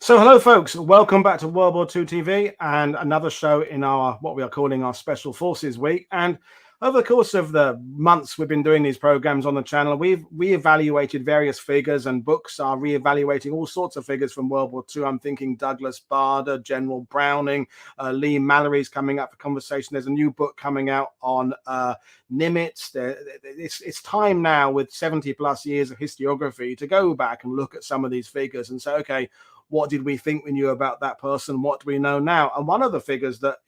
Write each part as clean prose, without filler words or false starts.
So hello folks, welcome back to World War II TV and another show in our what we are calling our Special Forces Week. And over the course of the months we've been doing these programs on the channel, we've reevaluated various figures, and books are reevaluating all sorts of figures from World War II. I'm thinking Douglas Bader, General Browning, Lee Mallory's coming up for conversation. There's a new book coming out on Nimitz. It's time now, with 70 plus years of historiography, to go back and look at some of these figures and say, okay, what did we think we knew about that person? What do we know now? And one of the figures that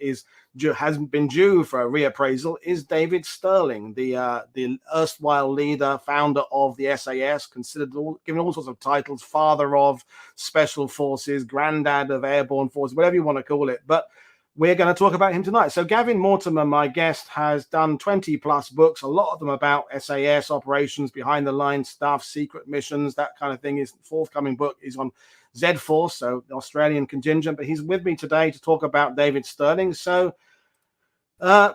hasn't been due for a reappraisal is David Stirling, the erstwhile leader, founder of the SAS, considered given all sorts of titles: father of special forces, granddad of airborne forces, whatever you want to call it. But we're going to talk about him tonight. So Gavin Mortimer, my guest, has done 20 plus books, a lot of them about SAS operations, behind the lines stuff, secret missions, that kind of thing. His forthcoming book is on Z-Force, so the Australian contingent. But he's with me today to talk about David Stirling. So good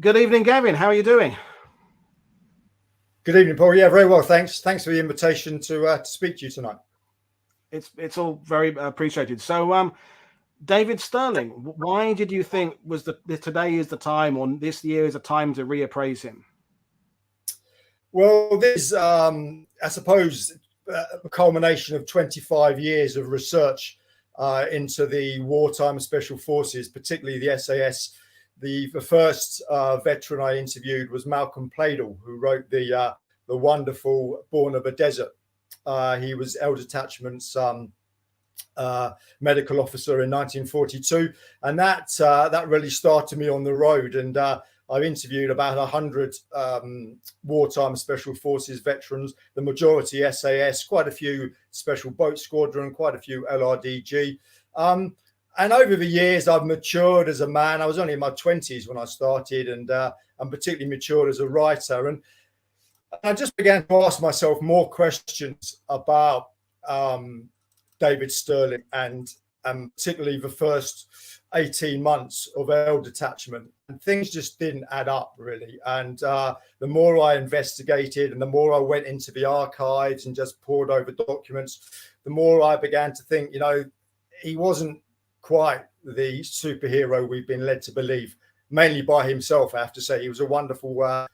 evening, Gavin. How are you doing? Good evening, Paul. Yeah, very well, thanks. Thanks for the invitation to speak to you tonight. It's all very appreciated. So David Stirling, why did you think today is the time, or this year is a time, to reappraise him? Well, this I suppose a culmination of 25 years of research into the wartime special forces, particularly the SAS. The first veteran I interviewed was Malcolm Pladle, who wrote the wonderful Born of a Desert. He was L Detachment's medical officer in 1942, and that really started me on the road. And I've interviewed about 100 wartime special forces veterans, the majority SAS, quite a few special boat squadron, quite a few LRDG. And over the years, I've matured as a man. I was only in my 20s when I started, and I'm particularly matured as a writer. And I just began to ask myself more questions about David Stirling and particularly the first 18 months of L Detachment. And things just didn't add up, really. And the more I investigated and the more I went into the archives and just pored over documents, the more I began to think, he wasn't quite the superhero we've been led to believe, mainly by himself, I have to say. He was a wonderful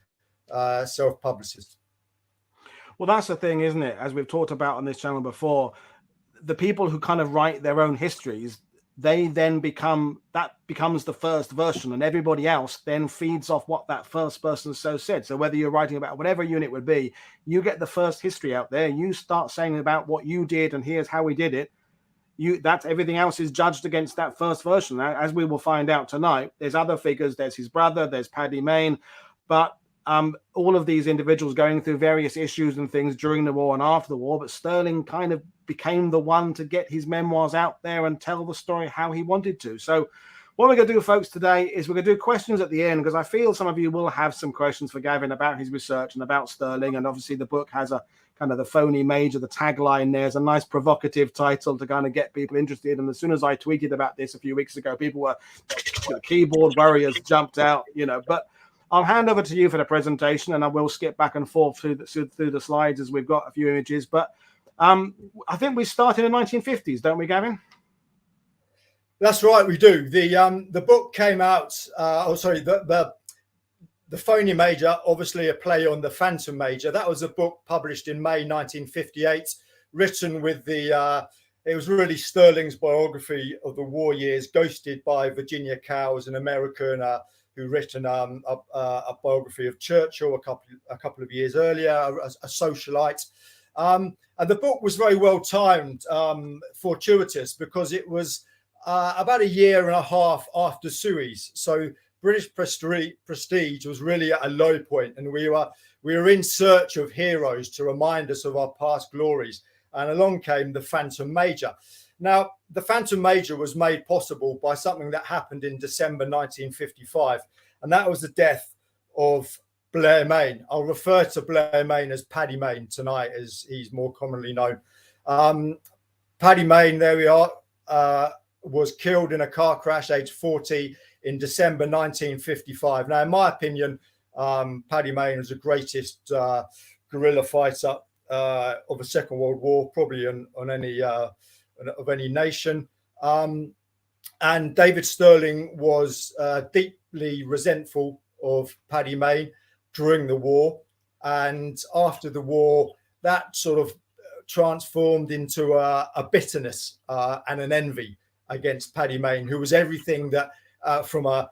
self-publicist. Well, that's the thing, isn't it? As we've talked about on this channel before, the people who kind of write their own histories, they then becomes the first version, and everybody else then feeds off what that first person said. So whether you're writing about whatever unit would be, you get the first history out there, you start saying about what you did and here's how we did it. That's everything else is judged against that first version. Now, as we will find out tonight, there's other figures. There's his brother, there's Paddy Mayne, but all of these individuals going through various issues and things during the war and after the war. But Stirling kind of became the one to get his memoirs out there and tell the story how he wanted to. So what we're going to do, folks, today is we're going to do questions at the end, because I feel some of you will have some questions for Gavin about his research and about Stirling. And obviously the book has a kind of the Phoney Major, the tagline there's a nice provocative title to kind of get people interested. And as soon as I tweeted about this a few weeks ago, people were keyboard warriors jumped out, but I'll hand over to you for the presentation, and I will skip back and forth through the slides as we've got a few images. But I think we started in the 1950s, don't we, Gavin? That's right, we do. The book came out. The Phoney Major, obviously a play on the Phantom Major. That was a book published in May 1958, written with it was really Stirling's biography of the war years, ghosted by Virginia Cowles, an American who written a biography of Churchill a couple of years earlier, a socialite. And the book was very well timed, fortuitous, because it was about a year and a half after Suez. So British prestige was really at a low point, and we were in search of heroes to remind us of our past glories. And along came the Phantom Major. Now, the Phantom Major was made possible by something that happened in December 1955, and that was the death of Blair Mayne. I'll refer to Blair Mayne as Paddy Mayne tonight, as he's more commonly known. Paddy Mayne, there we are, was killed in a car crash, age 40, in December 1955. Now, in my opinion, Paddy Mayne was the greatest guerrilla fighter of the Second World War, probably on any of any nation. And David Stirling was deeply resentful of Paddy Mayne during the war. And after the war, that sort of transformed into a bitterness and an envy against Paddy Mayne, who was everything that from a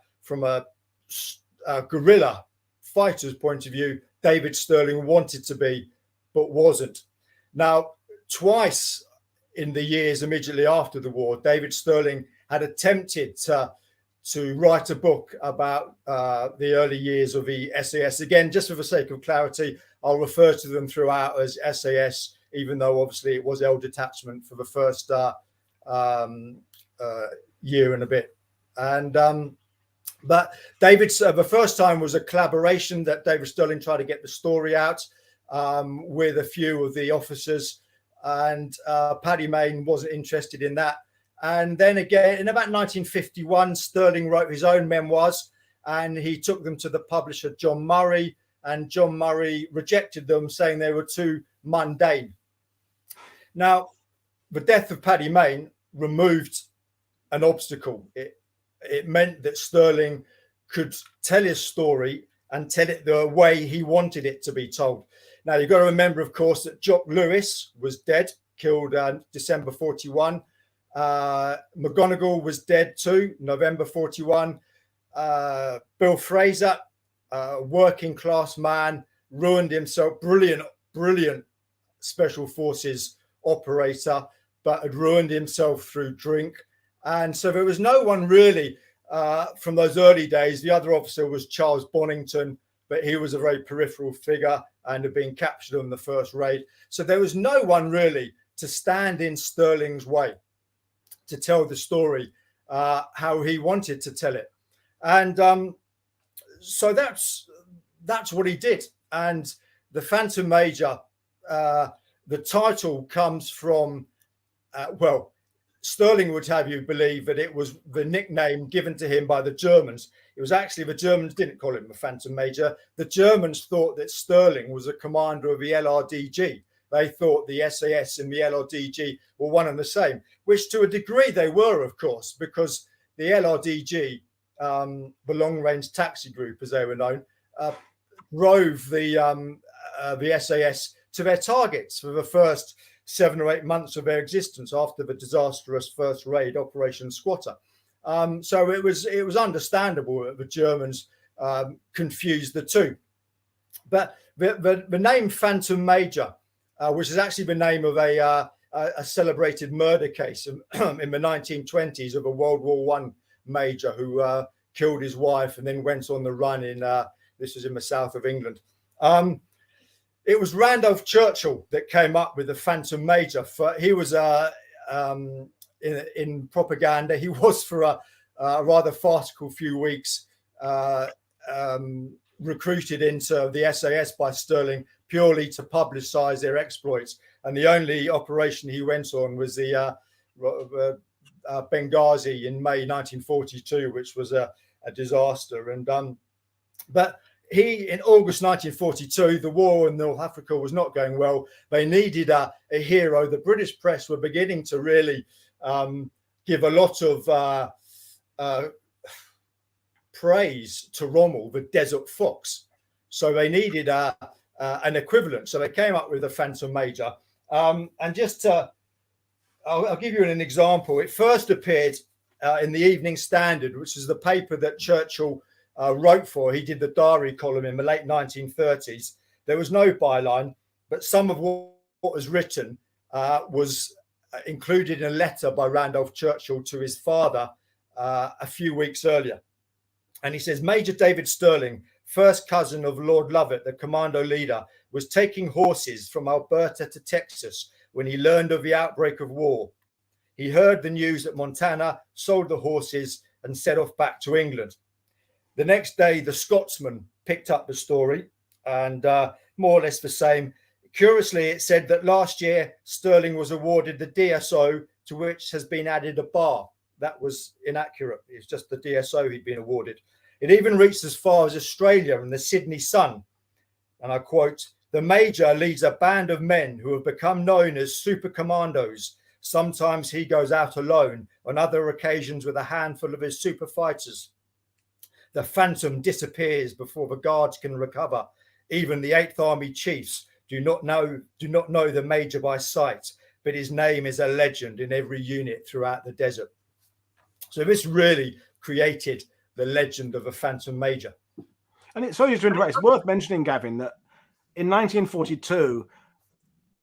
guerrilla fighter's point of view, David Stirling wanted to be, but wasn't. Now, twice in the years immediately after the war, David Stirling had attempted to write a book about the early years of the SAS. Again, just for the sake of clarity, I'll refer to them throughout as SAS, even though obviously it was L Detachment for the first year and a bit. And but the first time was a collaboration that David Stirling tried to get the story out with a few of the officers, and Paddy Mayne wasn't interested in that. And then again, in about 1951, Stirling wrote his own memoirs, and he took them to the publisher John Murray, and John Murray rejected them, saying they were too mundane. Now, the death of Paddy Mayne removed an obstacle. It meant that Stirling could tell his story and tell it the way he wanted it to be told. Now, you've got to remember, of course, that Jock Lewis was dead, killed December 41. McGonigal was dead too, November 41. Bill Fraser, working class man, ruined himself. Brilliant special forces operator, but had ruined himself through drink. And so there was no one really from those early days. The other officer was Charles Bonington, but he was a very peripheral figure and had been captured on the first raid. So there was no one really to stand in Stirling's way to tell the story how he wanted to tell it. And so that's what he did. And the Phantom Major, the title comes from, Stirling would have you believe that it was the nickname given to him by the Germans. It was actually the Germans didn't call him the Phantom Major. The Germans thought that Stirling was a commander of the LRDG. They thought the SAS and the LRDG were one and the same, which to a degree they were, of course, because the LRDG, the Long Range Taxi Group, as they were known, drove the SAS to their targets for the first 7 or 8 months of their existence after the disastrous first raid, Operation Squatter. So it was understandable that the Germans confused the two. But the name Phantom Major, which is actually the name of a celebrated murder case in the 1920s of a World War I major who killed his wife and then went on the run this was in the south of England. It was Randolph Churchill that came up with the Phantom Major. He was in propaganda. He was for a rather farcical few weeks recruited into the SAS by Stirling purely to publicise their exploits. And the only operation he went on was the Benghazi in May 1942, which was a disaster. And but in August 1942, the war in North Africa was not going well. They needed a hero. The British press were beginning to really give a lot of praise to Rommel, the Desert Fox. So they needed an equivalent. So they came up with the Phantom Major. And just I'll give you an example. It first appeared in the Evening Standard, which is the paper that Churchill wrote for. He did the diary column in the late 1930s. There was no byline, but some of what was written was included in a letter by Randolph Churchill to his father a few weeks earlier. And he says, Major David Stirling, first cousin of Lord Lovett, the Commando leader, was taking horses from Alberta to Texas when he learned of the outbreak of war. He heard the news at Montana, sold the horses, and set off back to England. The next day, the Scotsman picked up the story and more or less the same. Curiously, it said that last year, Stirling was awarded the DSO, to which has been added a bar. That was inaccurate. It's just the DSO he'd been awarded. It even reached as far as Australia and the Sydney Sun. And I quote, the Major leads a band of men who have become known as super commandos, Sometimes he goes out alone, on other occasions with a handful of his super fighters. The phantom disappears before the guards can recover. Even the 8th Army chiefs do not know the major by sight, but his name is a legend in every unit throughout the desert. So this really created the legend of a phantom major. And it's worth mentioning, Gavin, that in 1942,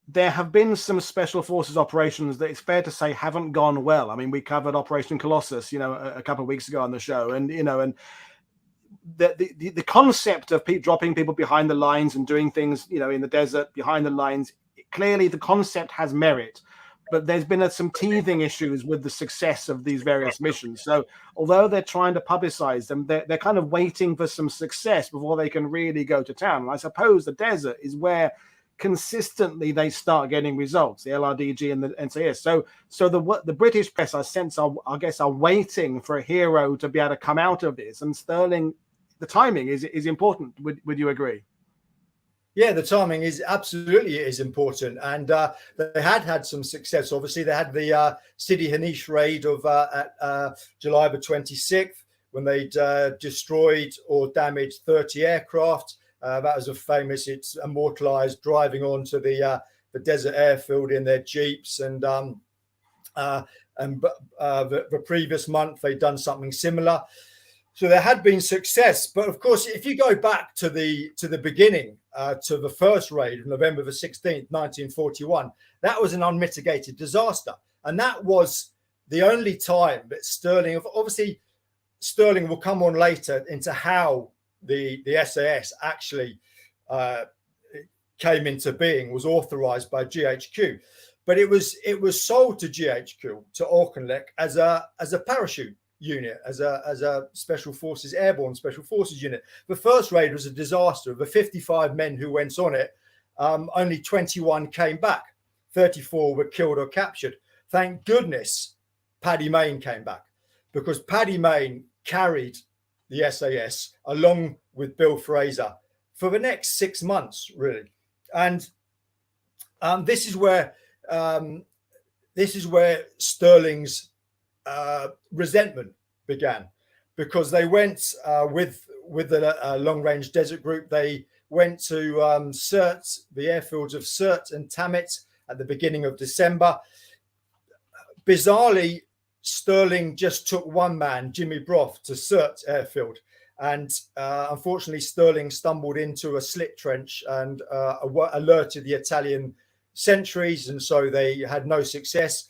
there have been some special forces operations that it's fair to say haven't gone well. I mean, we covered Operation Colossus, a couple of weeks ago on the show, and the concept of dropping people behind the lines and doing things, in the desert behind the lines, clearly the concept has merit, but there's been some teething issues with the success of these various missions. So although they're trying to publicize them, they're kind of waiting for some success before they can really go to town. And I suppose the desert is where consistently they start getting results, the LRDG and the SAS. So the British press, I guess, are waiting for a hero to be able to come out of this. And Stirling, the timing is important. Would you agree? Yeah, the timing is absolutely important, and they had some success. Obviously, they had the Sidi Hanish raid of July the 26th, when they destroyed or damaged 30 aircraft. That was it's immortalized, driving onto the desert airfield in their jeeps, and the previous month they'd done something similar. So there had been success, but of course, if you go back to the beginning, to the first raid, November the 16th, 1941, that was an unmitigated disaster, and that was the only time that Stirling, obviously, Stirling will come on later into how the SAS actually came into being, was authorized by GHQ, but it was sold to GHQ, to Auchinleck, as a parachute unit, as a special forces, airborne special forces unit. The first raid was a disaster. Of the 55 men who went on it, only 21 came back. 34 were killed or captured. Thank goodness Paddy Mayne came back, because Paddy Mayne carried the SAS along with Bill Fraser for the next 6 months, really. And this is where Stirling's resentment began, because they went with the long-range desert group. They went to Sirte, the airfields of Sirte and Tammet, at the beginning of December. Bizarrely, Stirling just took one man, Jimmy Broth, to Sirte airfield, and unfortunately Stirling stumbled into a slit trench and alerted the Italian sentries, and so they had no success.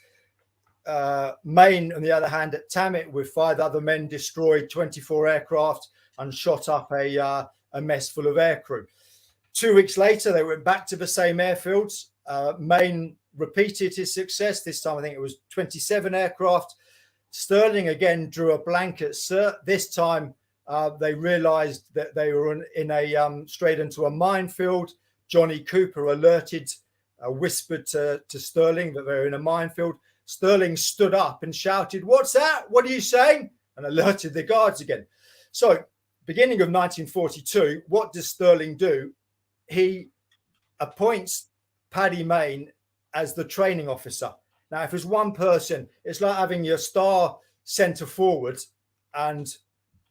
Mayne, on the other hand, at Tammet, with 5 other men, destroyed 24 aircraft and shot up a mess full of aircrew. 2 weeks later, they went back to the same airfields. Mayne repeated his success. This time, I think it was 27 aircraft. Stirling again drew a blank at Sirte. This time, they realized that they were straight into a minefield. Johnny Cooper whispered to Stirling that they were in a minefield. Stirling stood up and shouted, "What's that? What are you saying?" and alerted the guards again. So, beginning of 1942, what does Stirling do? He appoints Paddy Mayne as the training officer. Now, if it's one person, it's like having your star centre forward and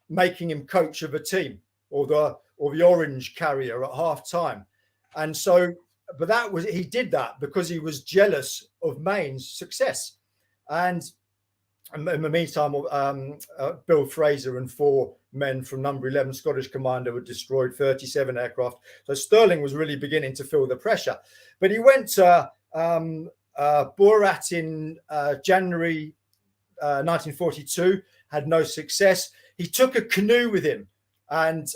making him coach of a team, or the orange carrier at half time. And so, but he did that because he was jealous of Mayne's success. And in the meantime, Bill Fraser and 4 men from number 11 Scottish Commando had destroyed 37 aircraft. So Stirling was really beginning to feel the pressure. But he went to Borat in January 1942, had no success. He took a canoe with him, and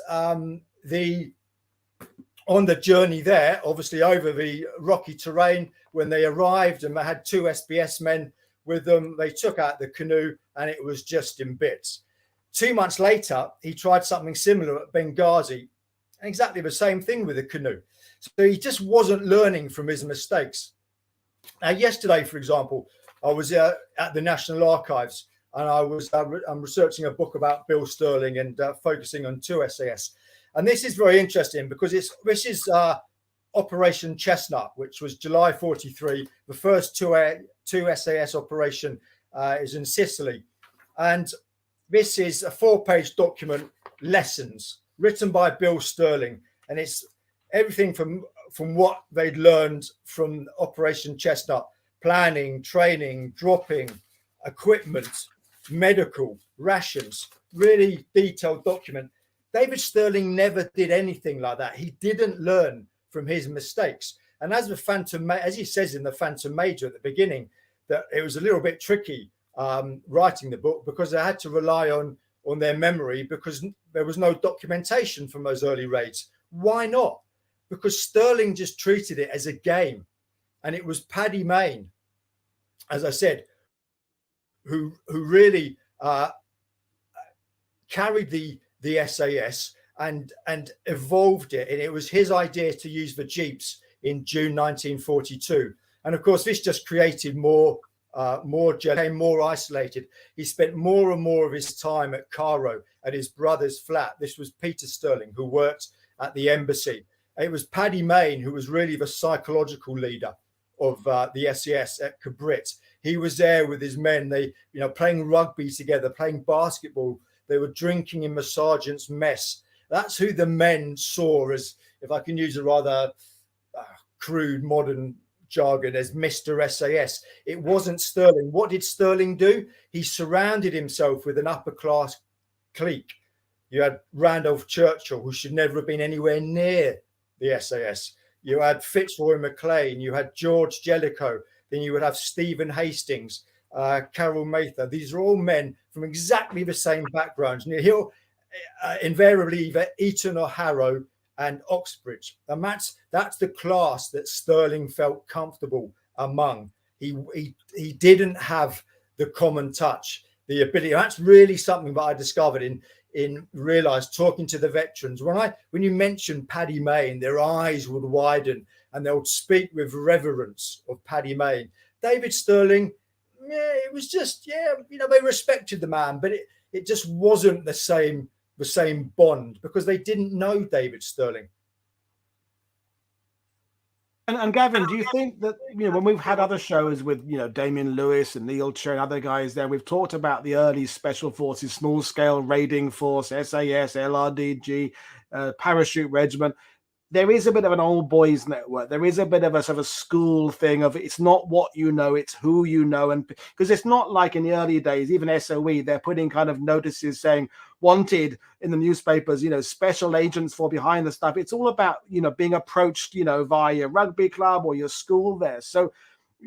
on the journey there, obviously over the rocky terrain, when they arrived and they had 2 SBS men with them, they took out the canoe and it was just in bits. 2 months later, he tried something similar at Benghazi, exactly the same thing with the canoe. So he just wasn't learning from his mistakes. Now, yesterday, for example, I was at the National Archives, and I'm researching a book about Bill Stirling and focusing on 2 SAS. And this is very interesting because this is Operation Chestnut, which was July 43. The first two SAS operation is in Sicily. And this is a 4-page document, lessons, written by Bill Stirling. And it's everything from what they'd learned from Operation Chestnut: planning, training, dropping, equipment, medical, rations, really detailed document. David Stirling never did anything like that. He didn't learn from his mistakes. And as he says in the Phantom Major at the beginning, that it was a little bit tricky writing the book because they had to rely on their memory because there was no documentation from those early raids. Why not? Because Stirling just treated it as a game. And it was Paddy Mayne, as I said, who really carried the SAS and evolved it. And it was his idea to use the Jeeps in June 1942. And of course, this just created became more isolated. He spent more and more of his time at Cairo, at his brother's flat. This was Peter Stirling, who worked at the embassy. It was Paddy Mayne who was really the psychological leader of the SAS at Cabrit. He was there with his men. They, playing rugby together, playing basketball. They were drinking in the sergeant's mess. That's who the men saw as, if I can use a rather crude modern jargon, as Mr. SAS. It wasn't Stirling. What did Stirling do? He surrounded himself with an upper class clique. You had Randolph Churchill, who should never have been anywhere near the SAS. You had Fitzroy MacLean. You had George Jellicoe. Then you would have Stephen Hastings, Carol Mather. These are all men from exactly the same backgrounds. And he'll invariably either Eton or Harrow and Oxbridge. And that's the class that Stirling felt comfortable among. He didn't have the common touch, the ability. That's really something that I discovered realised talking to the veterans. When you mentioned Paddy Mayne, their eyes would widen and they would speak with reverence of Paddy Mayne. David Stirling, it was just, they respected the man, but it just wasn't the same bond because they didn't know David Stirling. And Gavin, do you think that, when we've had other shows with, Damien Lewis and Neil Cher and other guys there, we've talked about the early special forces, small scale raiding force, SAS, LRDG, parachute regiment. There is a bit of an old boys network. There is a bit of a sort of school thing of it's not what you know, it's who you know. And because it's not like in the early days, even SOE, they're putting kind of notices saying wanted in the newspapers, special agents for behind the stuff. It's all about, being approached, via your rugby club or your school there. So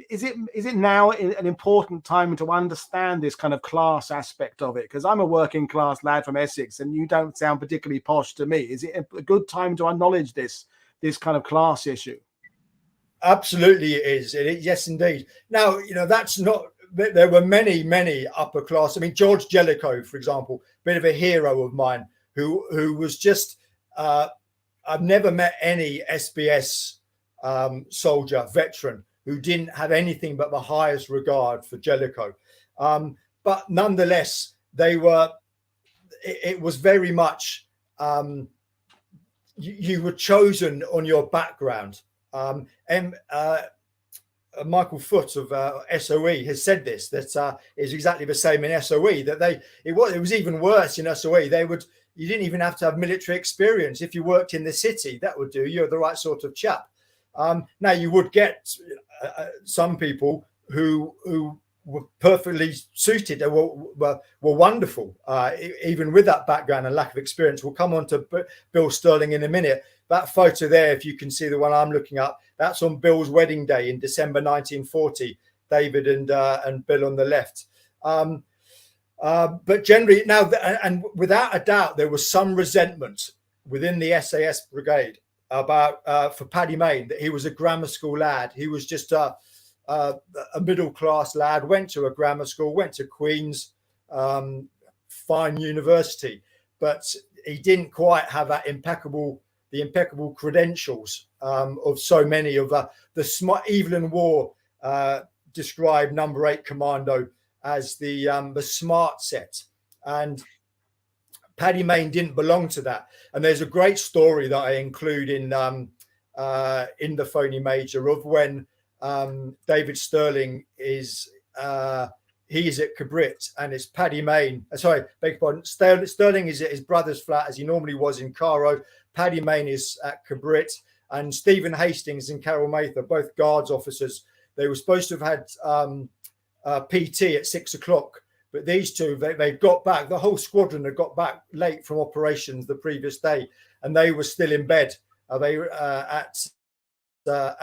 is it now an important time to understand this kind of class aspect of it? Because I'm a working class lad from Essex and you don't sound particularly posh to me. Is it a good time to acknowledge this kind of class issue? Absolutely it is. Yes, indeed. Now, that's not, there were many upper class. I mean, George Jellicoe, for example, a bit of a hero of mine who was just, I've never met any SBS soldier, veteran, who didn't have anything but the highest regard for Jellicoe. But nonetheless, it was very much, you were chosen on your background. Michael Foote of SOE has said this, that is exactly the same in SOE, that it was even worse in SOE. You didn't even have to have military experience. If you worked in the city, that would do. You're the right sort of chap. Now you would get some people who were perfectly suited, were wonderful, even with that background and lack of experience. We'll come on to Bill Stirling in a minute. That photo there, if you can see the one I'm looking at, that's on Bill's wedding day in December 1940. David and Bill on the left. But generally now, and without a doubt, there was some resentment within the SAS brigade about for Paddy Mayne, that he was a grammar school lad. He was just a middle class lad, went to a grammar school, went to Queen's fine university, but he didn't quite have that impeccable credentials of so many of the smart. Evelyn Waugh described number 8 Commando as the smart set, and Paddy Mayne didn't belong to that. And there's a great story that I include in in the Phoney Major of when David Stirling is he's at Cabrit, and it's Paddy Mayne. Sorry, beg your pardon. Stirling is at his brother's flat as he normally was in Cairo. Paddy Mayne is at Cabrit, and Stephen Hastings and Carol Mather, both guards officers. They were supposed to have had PT at 6 o'clock, but these two they got back. The whole squadron had got back late from operations the previous day, and they were still in bed. They were at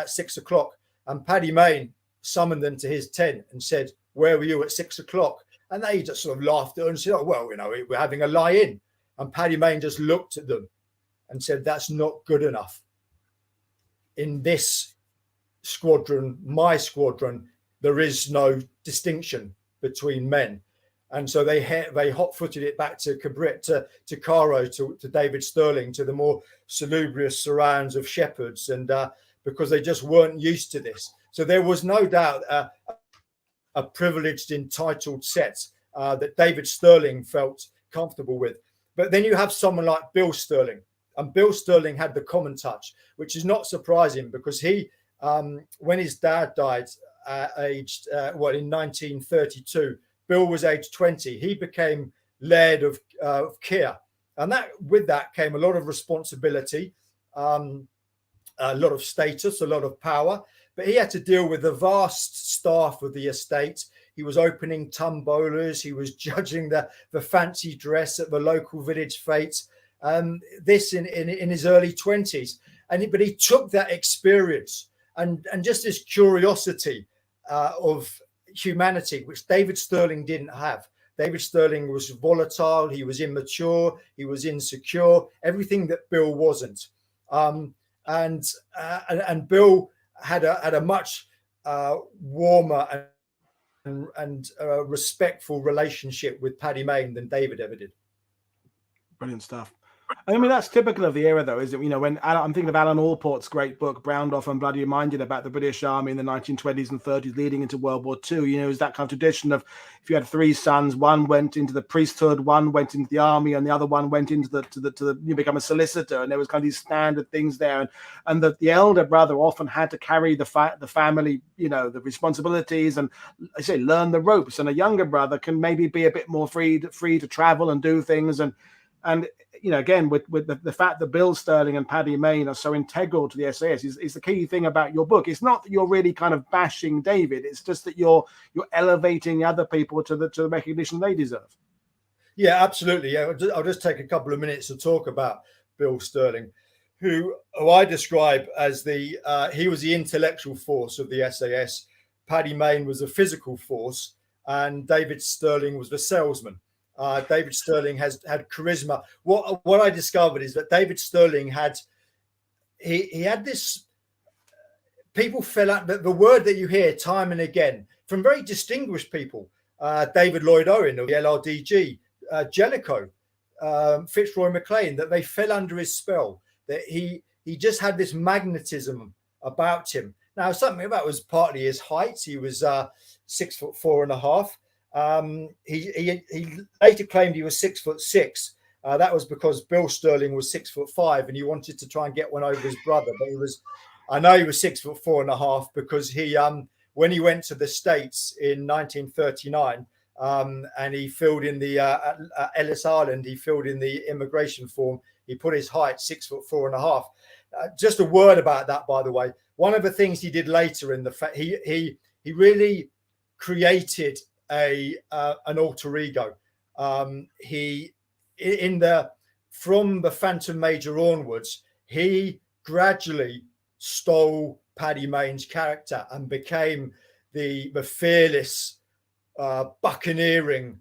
6 o'clock, and Paddy Mayne summoned them to his tent and said, "Where were you at 6 o'clock?" And they just sort of laughed at her and said, "Oh, well, you know, we're having a lie-in." And Paddy Mayne just looked at them and said, "That's not good enough. In this squadron, my squadron, there is no distinction between men." And so they hot-footed it back to Cabrit, to Cairo, to David Stirling, to the more salubrious surrounds of shepherds, and because they just weren't used to this. So there was no doubt a privileged, entitled set that David Stirling felt comfortable with. But then you have someone like Bill Stirling, and Bill Stirling had the common touch, which is not surprising because he, when his dad died, aged in 1932. Bill was aged 20. He became laird of Keir, and with that came a lot of responsibility, a lot of status, a lot of power. But he had to deal with the vast staff of the estate. He was opening tombolas. He was judging the fancy dress at the local village fete. This in his early 20s, but he took that experience and just this curiosity of humanity, which David Stirling didn't have. David Stirling was volatile, he was immature, he was insecure, everything that Bill wasn't. And Bill had a much warmer and respectful relationship with Paddy Mayne than David ever did. Brilliant stuff. I mean, that's typical of the era, though, isn't it? You know, when I'm thinking of Alan Allport's great book, Browned Off and Bloody Minded, about the British Army in the 1920s and 30s leading into World War II. You know, it was that kind of tradition of if you had three sons, one went into the priesthood, one went into the army, and the other one went into you become a solicitor. And there was kind of these standard things there. And the elder brother often had to carry the family, you know, the responsibilities and, I say, learn the ropes. And a younger brother can maybe be a bit more free to travel and do things. And you know, again, with the fact that Bill Stirling and Paddy Mayne are so integral to the SAS is the key thing about your book. It's not that you're really kind of bashing David. It's just that you're elevating other people to the recognition they deserve. Yeah, absolutely. Yeah, I'll just take a couple of minutes to talk about Bill Stirling, who I describe as he was the intellectual force of the SAS. Paddy Mayne was the physical force, and David Stirling was the salesman. David Stirling had charisma. What I discovered is that David Stirling had this. People fell out. The word that you hear time and again from very distinguished people, David Lloyd Owen of the LRDG, Jellicoe, Fitzroy MacLean, that they fell under his spell. That he just had this magnetism about him. Now, something about it was partly his height. He was 6'4.5". He later claimed he was 6'6". That was because Bill Stirling was 6'5", and he wanted to try and get one over his brother. But I know he was 6'4.5" because when he went to the States in 1939, and he filled in the Ellis Island, he filled in the immigration form. He put his height 6'4.5". Just a word about that, by the way. One of the things he did later in he really created an alter ego. From the Phantom Major onwards, he gradually stole Paddy Mayne's character and became the fearless, buccaneering,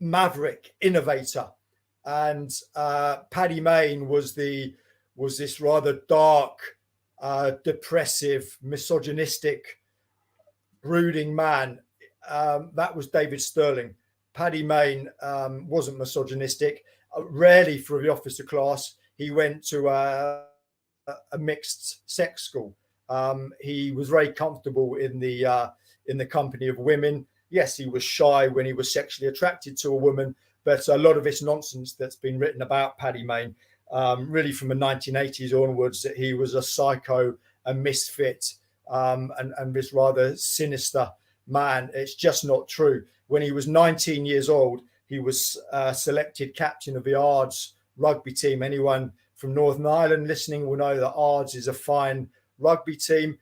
maverick innovator. And Paddy Mayne was this rather dark, depressive, misogynistic, brooding man. That was David Stirling. Paddy Mayne wasn't misogynistic. Rarely for the officer class. He went to a mixed sex school. He was very comfortable in the company of women. Yes, he was shy when he was sexually attracted to a woman, but a lot of this nonsense that's been written about Paddy Mayne really from the 1980s onwards, that he was a psycho, a misfit, and this rather sinister man. It's just not true. When he was 19 years old, he was selected captain of the Ards rugby team. Anyone from Northern Ireland listening will know that Ards is a fine rugby team.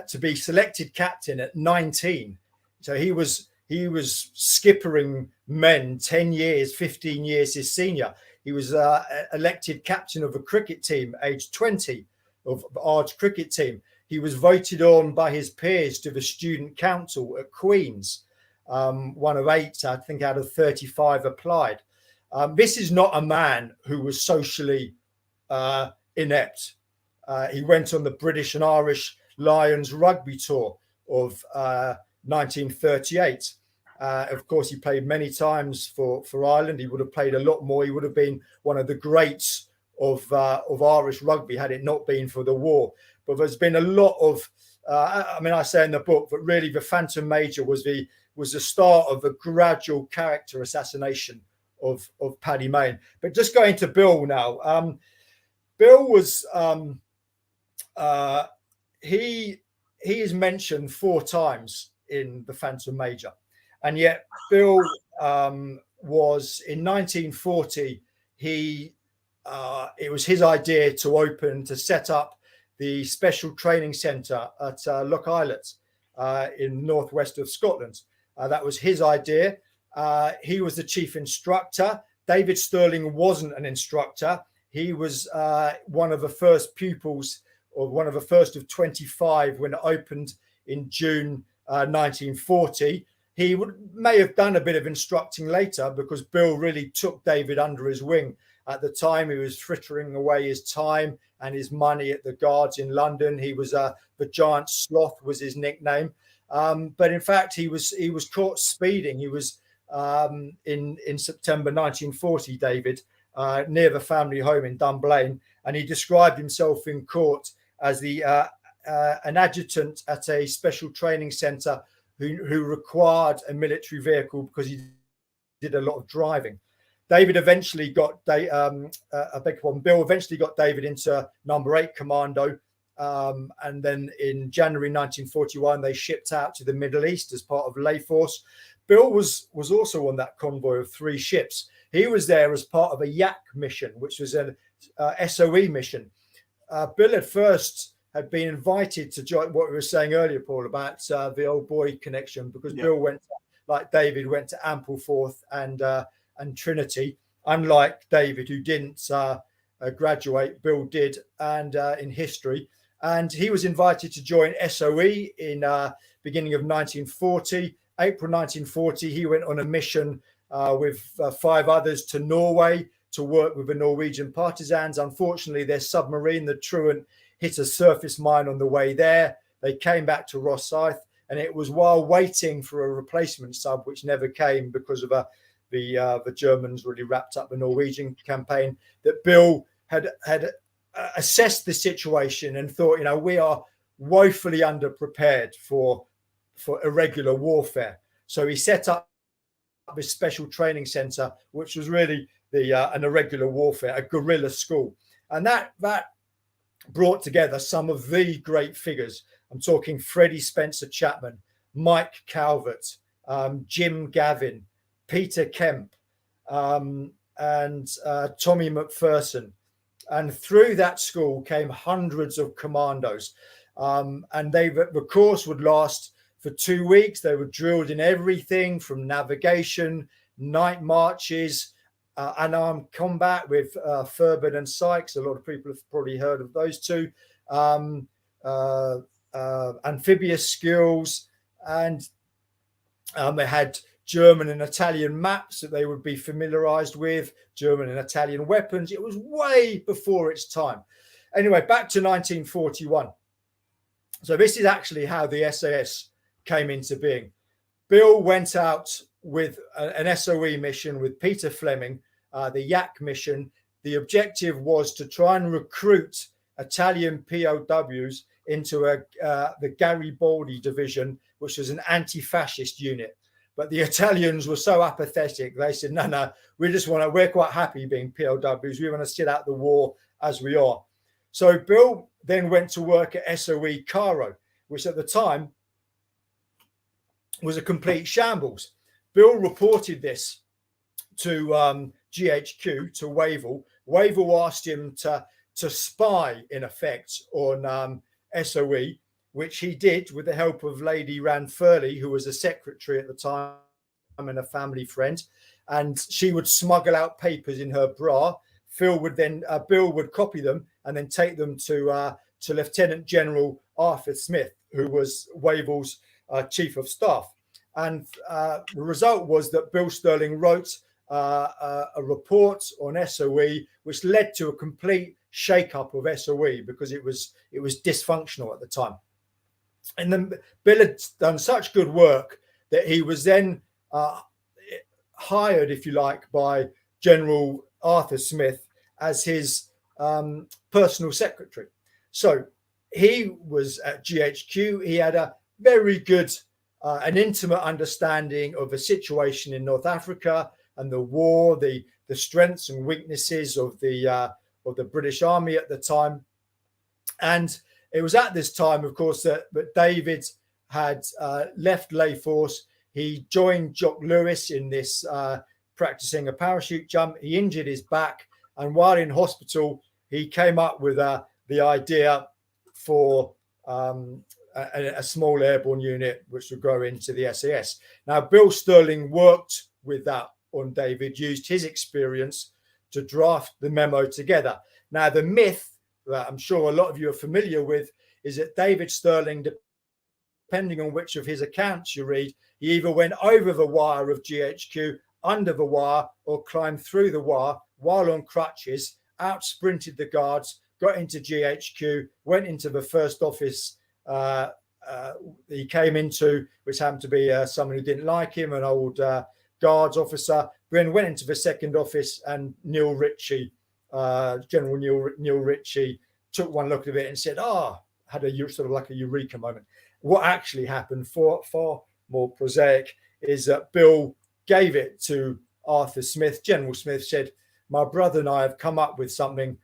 To be selected captain at 19, so he was skippering men 10 years, 15 years his senior. He was elected captain of a cricket team, aged 20, of the Ards cricket team. He was voted on by his peers to the student council at Queen's, one of 8, I think, out of 35 applied. This is not a man who was socially inept. He went on the British and Irish Lions rugby tour of 1938. Of course, he played many times for Ireland. He would have played a lot more. He would have been one of the greats of Irish rugby had it not been for the war. But there's been a lot of, I say in the book, but really the Phantom Major was the start of a gradual character assassination of Paddy Mayne. But just going to Bill now. Bill was he is mentioned 4 times in the Phantom Major, and yet Bill was in 1940. It was his idea to set up the Special Training Centre at Loch Islet in northwest of Scotland. That was his idea. He was the chief instructor. David Stirling wasn't an instructor. He was one of the first pupils, or one of the first of 25 when it opened in June 1940. He may have done a bit of instructing later, because Bill really took David under his wing. At the time, he was frittering away his time and his money at the Guards in London. He was the Giant Sloth was his nickname. But in fact, he was caught speeding. He was in September 1940, David, near the family home in Dunblane, and he described himself in court as an adjutant at a special training centre who required a military vehicle because he did a lot of driving. David eventually got Bill eventually got David into number 8 Commando, and then in January 1941 they shipped out to the Middle East as part of Lay Force. Bill was also on that convoy of 3 ships. He was there as part of a YAC mission, which was an SOE mission. Bill at first had been invited to join what we were saying earlier, Paul, about the old boy connection, because Bill went, like David, went to Ampleforth and Trinity. Unlike David, who didn't graduate, Bill did, and in history. And he was invited to join SOE in beginning of 1940. April 1940, he went on a mission with 5 others to Norway to work with the Norwegian partisans. Unfortunately, their submarine, the Truant, hit a surface mine on the way there. They came back to Rosyth, and it was while waiting for a replacement sub, which never came because of the Germans really wrapped up the Norwegian campaign, that Bill had assessed the situation and thought, we are woefully underprepared for irregular warfare. So he set up this special training centre, which was really an irregular warfare, a guerrilla school. And that brought together some of the great figures. I'm talking Freddie Spencer Chapman, Mike Calvert, Jim Gavin, Peter Kemp, and Tommy McPherson. And through that school came hundreds of commandos. And the course would last for 2 weeks. They were drilled in everything from navigation, night marches, unarmed combat with Furbin and Sykes. A lot of people have probably heard of those two. Amphibious skills, and they had German and Italian maps that they would be familiarized with, German and Italian weapons. It was way before its time. Anyway, back to 1941. So this is actually how the SAS came into being. Bill went out with an SOE mission with Peter Fleming, the YAC mission. The objective was to try and recruit Italian POWs into the Garibaldi division, which was an anti-fascist unit. But the Italians were so apathetic. They said, no, we're quite happy being POWs. We want to sit out the war as we are. So Bill then went to work at SOE Cairo, which at the time was a complete shambles. Bill reported this to GHQ, to Wavell. Wavell asked him to spy, in effect, on SOE, which he did with the help of Lady Ranfurly, who was a secretary at the time and a family friend. And she would smuggle out papers in her bra. Bill would copy them and then take them to Lieutenant General Arthur Smith, who was Wavell's chief of staff. And the result was that Bill Stirling wrote a report on SOE, which led to a complete shake-up of SOE because it was dysfunctional at the time. And then Bill had done such good work that he was then hired, if you like, by General Arthur Smith as his personal secretary. So he was at GHQ. He had a very good, an intimate understanding of the situation in North Africa and the war, the strengths and weaknesses of the British Army at the time. And it was at this time, of course, that David had left Lay Force. He joined Jock Lewis in this practicing a parachute jump. He injured his back, and while in hospital, he came up with the idea for a small airborne unit which would grow into the SAS. Now, Bill Stirling worked with that on David, used his experience to draft the memo together. Now, the myth that I'm sure a lot of you are familiar with is that David Stirling, depending on which of his accounts you read, he either went over the wire of GHQ, under the wire, or climbed through the wire while on crutches, out sprinted the guards, got into GHQ, went into the first office he came into, which happened to be someone who didn't like him, an old guards officer, then went into the second office, and Neil Ritchie, General Neil Ritchie, took one look at it and said, had a sort of like a eureka moment. What actually happened, far more prosaic, is that Bill gave it to Arthur Smith. General Smith said, my brother and I have come up with something.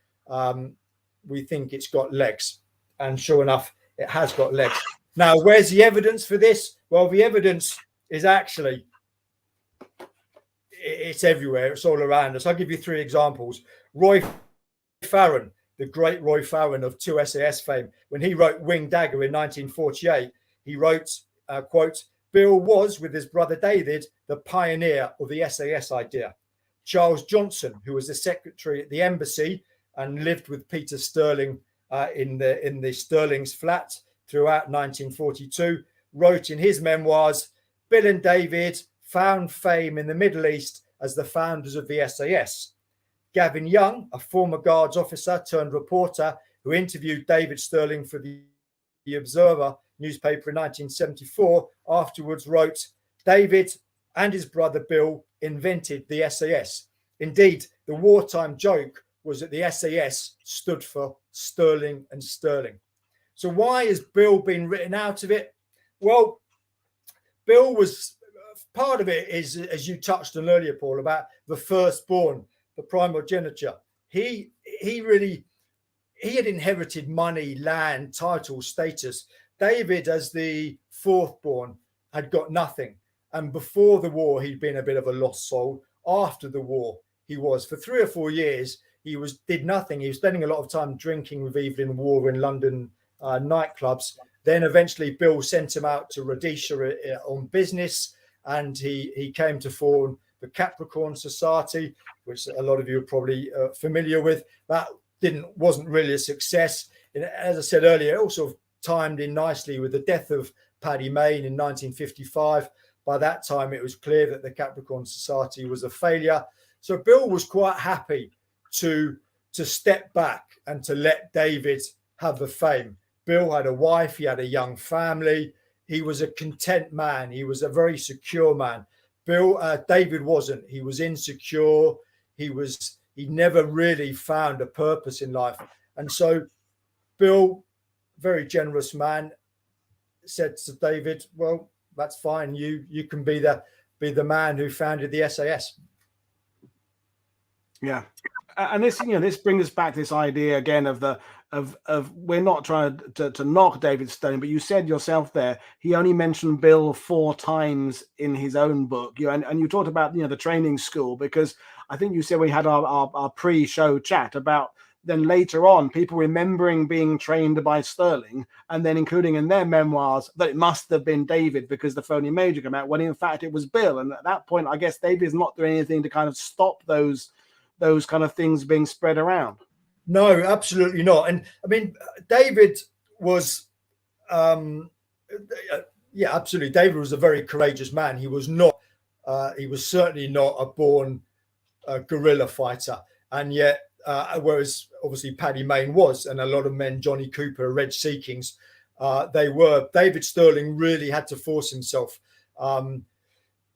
We think it's got legs. And sure enough, it has got legs. Now, where's the evidence for this? Well, the evidence is actually, it's everywhere. It's all around us. I'll give you three examples. Roy Farron, the great Roy Farron of 2 SAS fame, when he wrote Wing Dagger in 1948, he wrote, quote, Bill was, with his brother David, the pioneer of the SAS idea. Charles Johnson, who was the secretary at the embassy and lived with Peter Stirling in the Stirling's flat throughout 1942, wrote in his memoirs, Bill and David found fame in the Middle East as the founders of the SAS. Gavin Young, a former guards officer turned reporter who interviewed David Stirling for the Observer newspaper in 1974, afterwards wrote, David and his brother Bill invented the SAS. Indeed, the wartime joke was that the SAS stood for Stirling and Stirling. So why has Bill been written out of it? Well, Bill was, part of it is, as you touched on earlier, Paul, about the firstborn, the primogeniture. He had inherited money, land, title, status. David, as the fourthborn, had got nothing. And before the war, he'd been a bit of a lost soul. After the war, he was, for 3 or 4 years, did nothing. He was spending a lot of time drinking with Evelyn Waugh in London nightclubs. Then eventually Bill sent him out to Rhodesia on business, and he came to form the Capricorn Society, which a lot of you are probably familiar with. That wasn't really a success. And as I said earlier, it also timed in nicely with the death of Paddy Mayne in 1955. By that time, it was clear that the Capricorn Society was a failure. So Bill was quite happy to step back and to let David have the fame. Bill had a wife, he had a young family. He was a content man. He was a very secure man. David wasn't. He was insecure. He never really found a purpose in life. And so Bill, very generous man, said to David, well, that's fine. You can be the be the man who founded the SAS. Yeah, and this, this brings us back to this idea again of the of we're not trying to knock David Stirling, but you said yourself there he only mentioned Bill 4 times in his own book. And you talked about the training school, because I think you said we had our pre-show chat about then later on people remembering being trained by Stirling and then including in their memoirs that it must have been David because the Phoney Major came out, when in fact it was Bill. And at that point, I guess David's not doing anything to kind of stop those kind of things being spread around. No, absolutely not. And I mean, David was, yeah, absolutely. David was a very courageous man. He was certainly not a born guerrilla fighter. And yet, whereas obviously Paddy Mayne was, and a lot of men, Johnny Cooper, Reg Seekings, David Stirling really had to force himself. And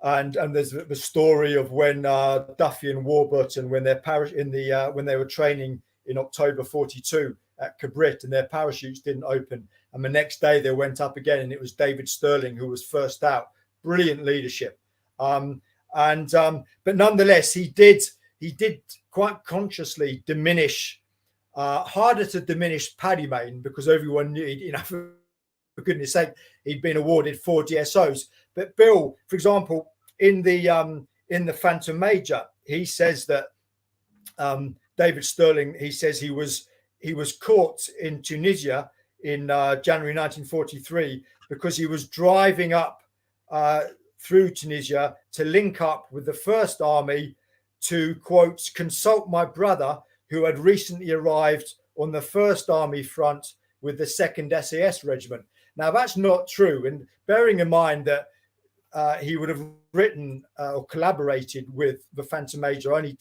there's the story of when Duffy and Warburton, when when they were training in October 42 at Cabrit, and their parachutes didn't open, and the next day they went up again, and it was David Stirling who was first out. Brilliant leadership, but nonetheless, he did quite consciously diminish, harder to diminish Paddy Mayne, because everyone knew, for goodness sake, he'd been awarded 4 DSOs. But Bill, for example, in the Phantom Major, he says that David Stirling, he says he was caught in Tunisia in January 1943 because he was driving up through Tunisia to link up with the First Army to, quote, consult my brother who had recently arrived on the First Army front with the 2nd SAS Regiment. Now, that's not true. And bearing in mind that he would have written or collaborated with the Phantom Major only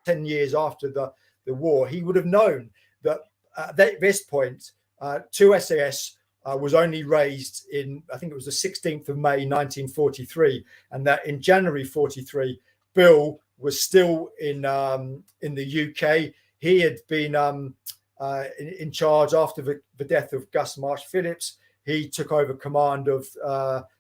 10 years after the war, he would have known that at this point, 2 SAS was only raised in, I think it was the 16th of May, 1943, and that in January 43, Bill was still in the UK. He had been in charge after the death of Gus Marsh-Phillips. He took over command of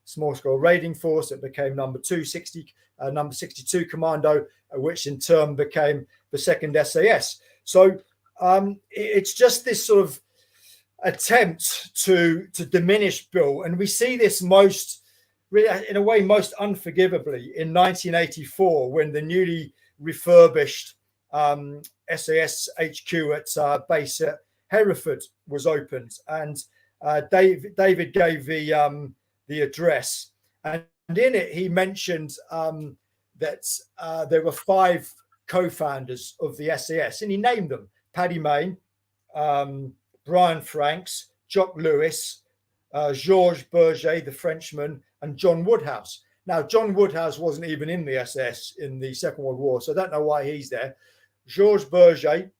small scale raiding force that became number 62 Commando, which in turn became the 2nd SAS. So it's just this sort of attempt to diminish Bill, and we see this in a way most unforgivably in 1984 when the newly refurbished SAS HQ at base at Hereford was opened, and David gave the address, and in it he mentioned that there were 5 co-founders of the SAS, and he named them: Paddy Mayne, Brian Franks, Jock Lewis, Georges Berger, the Frenchman, and John Woodhouse. Now, John Woodhouse wasn't even in the SS in the Second World War, so I don't know why he's there. Georges Berger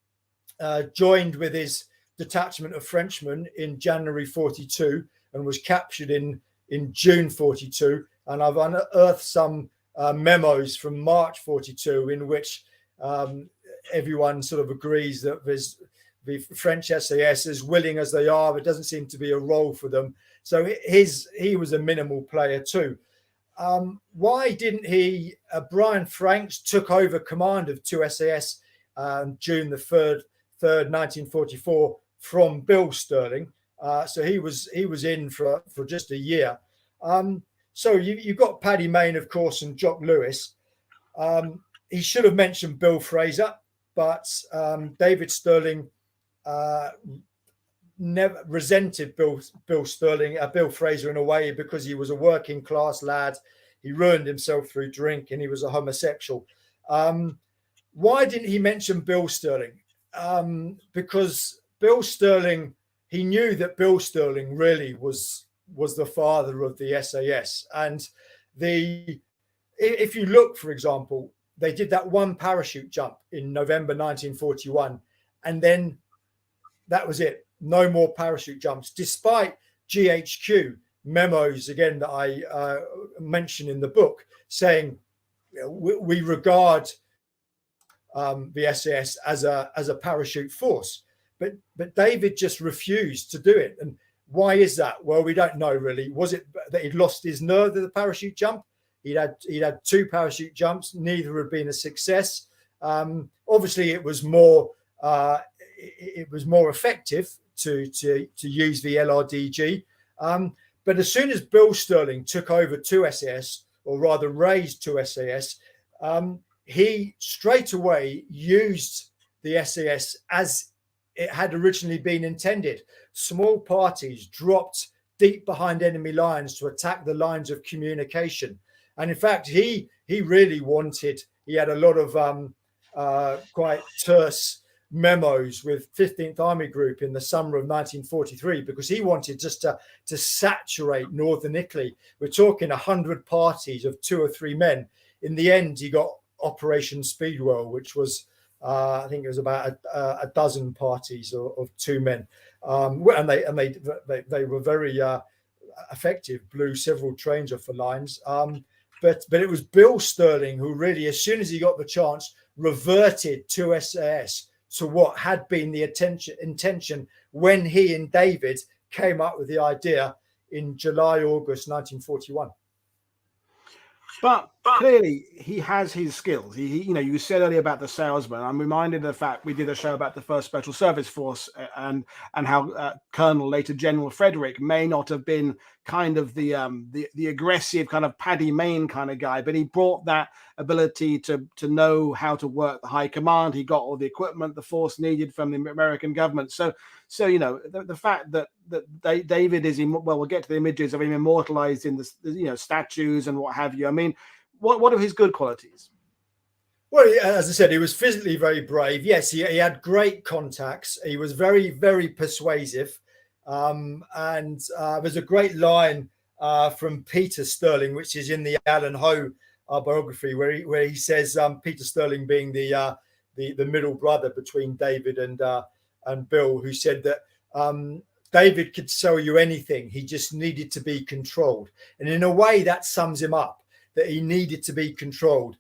joined with his detachment of Frenchmen in January 42 and was captured in June 42. And I've unearthed some memos from March 42 in which everyone sort of agrees that the French SAS, as willing as they are, it doesn't seem to be a role for them. So he was a minimal player too. Why didn't he? Brian Franks took over command of 2 SAS June the 3rd, 1944 from Bill Stirling. So he was in for just a year. So you've got Paddy Mayne, of course, and Jock Lewis. He should have mentioned Bill Fraser, but David Stirling never resented Bill Fraser in a way, because he was a working class lad. He ruined himself through drink, and he was a homosexual. Why didn't he mention Bill Stirling? Because Bill Stirling, he knew that Bill Stirling really was the father of the SAS. And if you look, for example, they did that one parachute jump in November 1941, and then that was it. No more parachute jumps, despite GHQ memos, again, that I mentioned in the book, saying we regard the SAS as a parachute force. But David just refused to do it. And why is that? Well, we don't know really. Was it that he'd lost his nerve of the parachute jump? He'd had 2 parachute jumps. Neither had been a success. Obviously, it was more effective to use the LRDG. But as soon as Bill Stirling took over 2 SAS, or rather raised 2 SAS, he straight away used the SAS as it had originally been intended. Small parties dropped deep behind enemy lines to attack the lines of communication. And in fact, he really wanted, he had a lot of quite terse memos with 15th Army Group in the summer of 1943, because he wanted just to saturate northern Italy. We're talking 100 parties of 2 or 3 men. In the end, he got Operation Speedwell, which was I think it was about a dozen parties of 2 men, and they were very effective, blew several trains off the lines. But it was Bill Stirling who really, as soon as he got the chance, reverted to SAS to what had been the intention when he and David came up with the idea in August 1941. But clearly, he has his skills. He, you know, you said earlier about the salesman. I'm reminded of the fact we did a show about the first Special Service Force and how Colonel, later General Frederick, may not have been kind of the aggressive kind of Paddy Mayne kind of guy, but he brought that ability to know how to work the high command. He got all the equipment the force needed from the American government. So you know, the fact that David is, well, we'll get to the images of him immortalized in the, you know, statues and what have you. I mean, what are his good qualities? Well, as I said, he was physically very brave. Yes, he had great contacts. He was very, very persuasive. And there's a great line from Peter Stirling, which is in the Alan Hoe biography, where he says, Peter Stirling being the middle brother between David and Bill, who said that David could sell you anything. He just needed to be controlled. And in a way, that sums him up, that he needed to be controlled.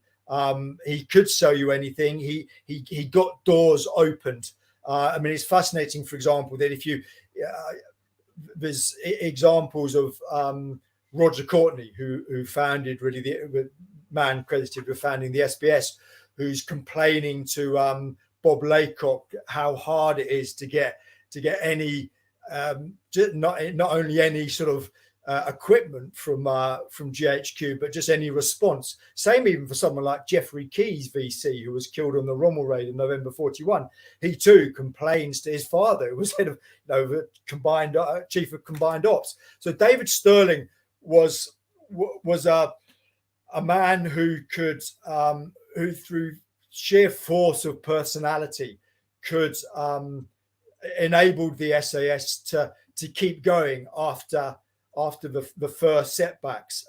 He could sell you anything. He got doors opened. I mean, it's fascinating, for example, that if you there's examples of Roger Courtney, who founded, really, the man credited with founding the SBS, who's complaining to Bob Laycock how hard it is to get any not only any sort of equipment from GHQ, but just any response. Same even for someone like Geoffrey Keyes, VC, who was killed on the Rommel raid in November 41. He too complains to his father, who was head of, you know, the combined chief of combined ops. So David Stirling was a man who could who through sheer force of personality could enabled the SAS to keep going after the first setbacks,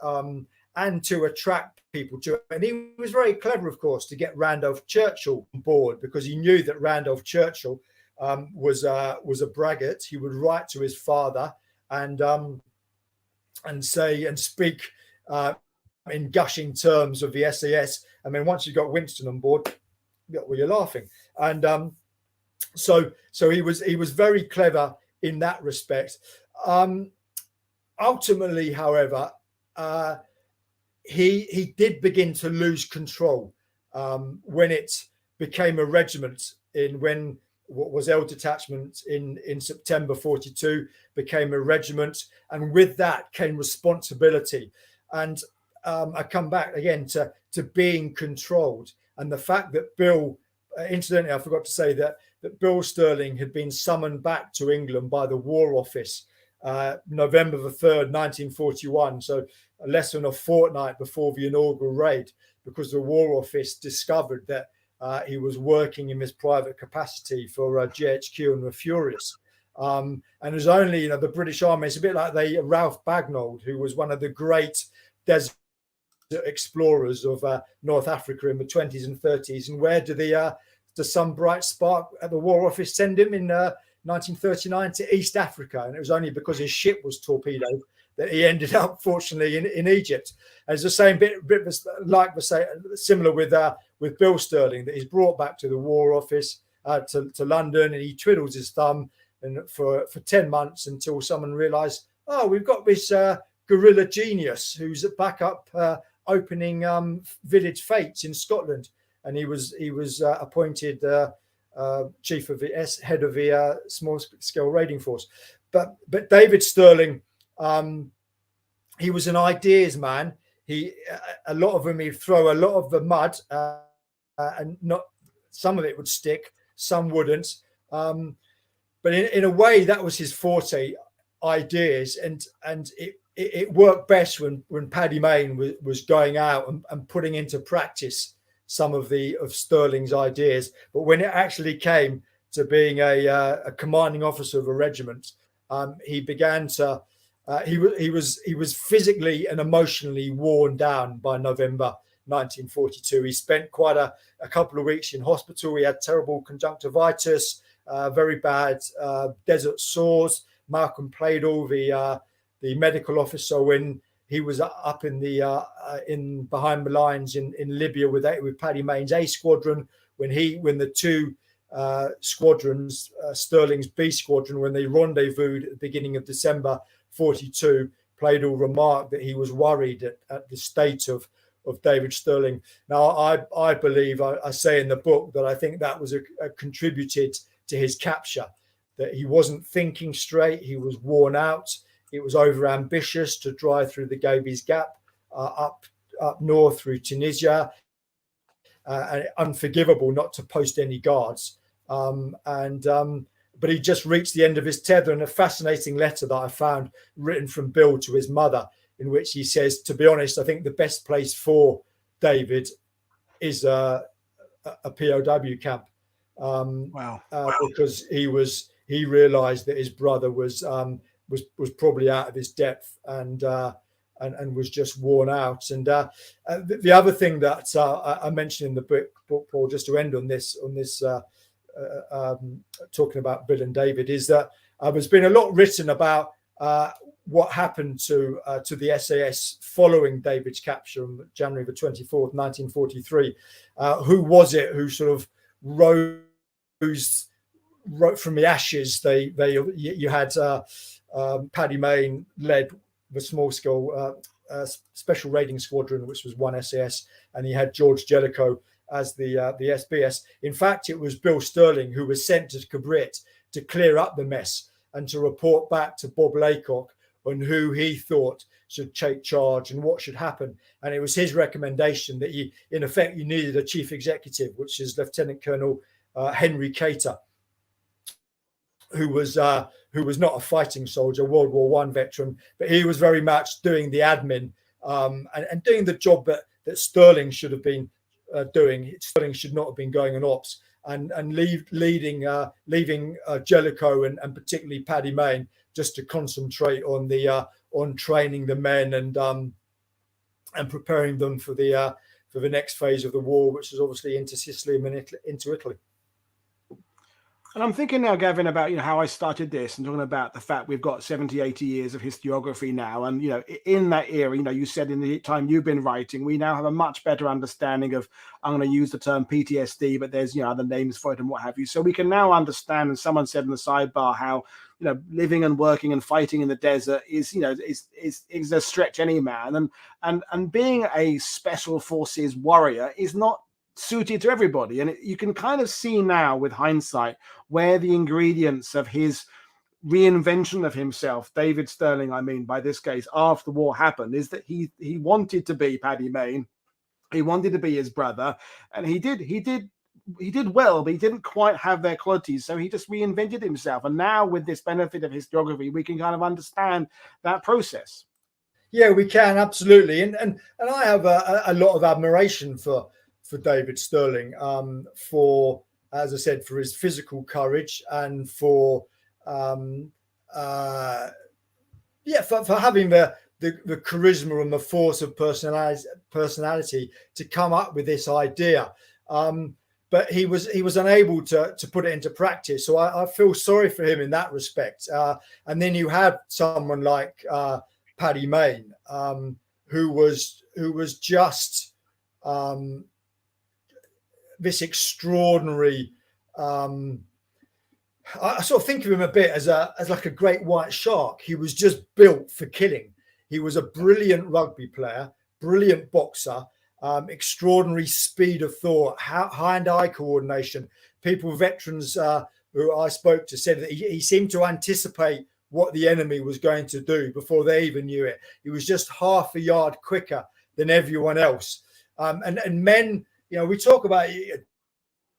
and to attract people to it. And he was very clever, of course, to get Randolph Churchill on board, because he knew that Randolph Churchill was a braggart. He would write to his father and say and speak in gushing terms of the SAS. I mean, once you got Winston on board, well, you're laughing. And so he was very clever in that respect. Ultimately, however, he did begin to lose control when it became a regiment. When what was L Detachment in September 42 became a regiment, and with that came responsibility. And I come back again to being controlled, and the fact that Bill, incidentally, I forgot to say that Bill Stirling had been summoned back to England by the War Office November the 3rd, 1941, so less than a fortnight before the inaugural raid, because the War Office discovered that he was working in his private capacity for GHQ and were furious. And it was only, you know, the British Army, it's a bit like Ralph Bagnold, who was one of the great desert explorers of North Africa in the 20s and 30s. And where does some bright spark at the War Office send him in 1939? To East Africa. And it was only because his ship was torpedoed that he ended up, fortunately, in Egypt. And it's the same bit like similar with Bill Stirling, that he's brought back to the War Office to London, and he twiddles his thumb and for 10 months until someone realised, oh, we've got this guerrilla genius who's back up opening village fetes in Scotland, and he was appointed chief of the head of the small scale raiding force. But David Stirling, he was an ideas man. A lot of them, he'd throw a lot of the mud, and not some of it would stick, some wouldn't. But in a way, that was his forte, ideas, and it worked best when Paddy Mayne was going out and putting into practice some of Stirling's ideas. But when it actually came to being a commanding officer of a regiment, he began to he was physically and emotionally worn down by November 1942. He spent quite a couple of weeks in hospital. He had terrible conjunctivitis, very bad desert sores. Malcolm Pladle, the medical officer, when he was up in behind the lines in Libya with Paddy Mayne's A squadron, when the two squadrons, Stirling's B squadron, when they rendezvoused at the beginning of December 42, Pladle remarked that he was worried at the state of David Stirling. Now, I believe, I say in the book, that I think that was contributed to his capture, that he wasn't thinking straight, he was worn out, it was over ambitious to drive through the Gobi's Gap up north through Tunisia, and unforgivable not to post any guards. But he just reached the end of his tether. And a fascinating letter that I found written from Bill to his mother, in which he says, to be honest, I think the best place for David is a POW camp. Wow. Because he realized that his brother was probably out of his depth and was just worn out. And the other thing that I mentioned in the book, Paul, just to end on this talking about Bill and David, is that there's been a lot written about what happened to the SAS following David's capture on January the 24th, 1943. Who was it who sort of rose from the ashes? You had Paddy Mayne led the small scale special raiding squadron, which was one SAS, and he had George Jellicoe as the SBS. In fact, it was Bill Stirling who was sent to Cabrit to clear up the mess and to report back to Bob Laycock on who he thought should take charge and what should happen. And it was his recommendation that in effect, you needed a chief executive, which is Lieutenant Colonel Henry Cater, who was not a fighting soldier, World War I veteran, but he was very much doing the admin and doing the job that Stirling should have been doing. Stirling should not have been going on ops and leaving Jellicoe and particularly Paddy Mayne just to concentrate on training the men and preparing them for the next phase of the war, which is obviously into Sicily and into Italy. And I'm thinking now, Gavin, about how I started this and talking about the fact we've got 70, 80 years of historiography now. And, in that era, you said in the time you've been writing, we now have a much better understanding of, I'm going to use the term PTSD, but there's, other names for it and what have you. So we can now understand, and someone said in the sidebar, how, living and working and fighting in the desert is a stretch any man. And being a special forces warrior is not suited to everybody, and you can kind of see now with hindsight where the ingredients of his reinvention of himself, David Stirling, I mean, by this case, after the war happened, is that he wanted to be Paddy Mayne, he wanted to be his brother, and he did well, but he didn't quite have their qualities, so he just reinvented himself. And now with this benefit of historiography, we can kind of understand that process. Yeah, we can, absolutely. And I have a lot of admiration for David Stirling, for, as I said, for his physical courage and for having the charisma and the force of personality to come up with this idea. But he was unable to put it into practice. So I feel sorry for him in that respect. And then you had someone like Paddy Mayne, who was just this extraordinary. I sort of think of him a bit as like a great white shark. He was just built for killing. He was a brilliant rugby player, brilliant boxer, extraordinary speed of thought, hand-eye coordination. People, veterans who I spoke to, said that he seemed to anticipate what the enemy was going to do before they even knew it. He was just half a yard quicker than everyone else. And men, we talk about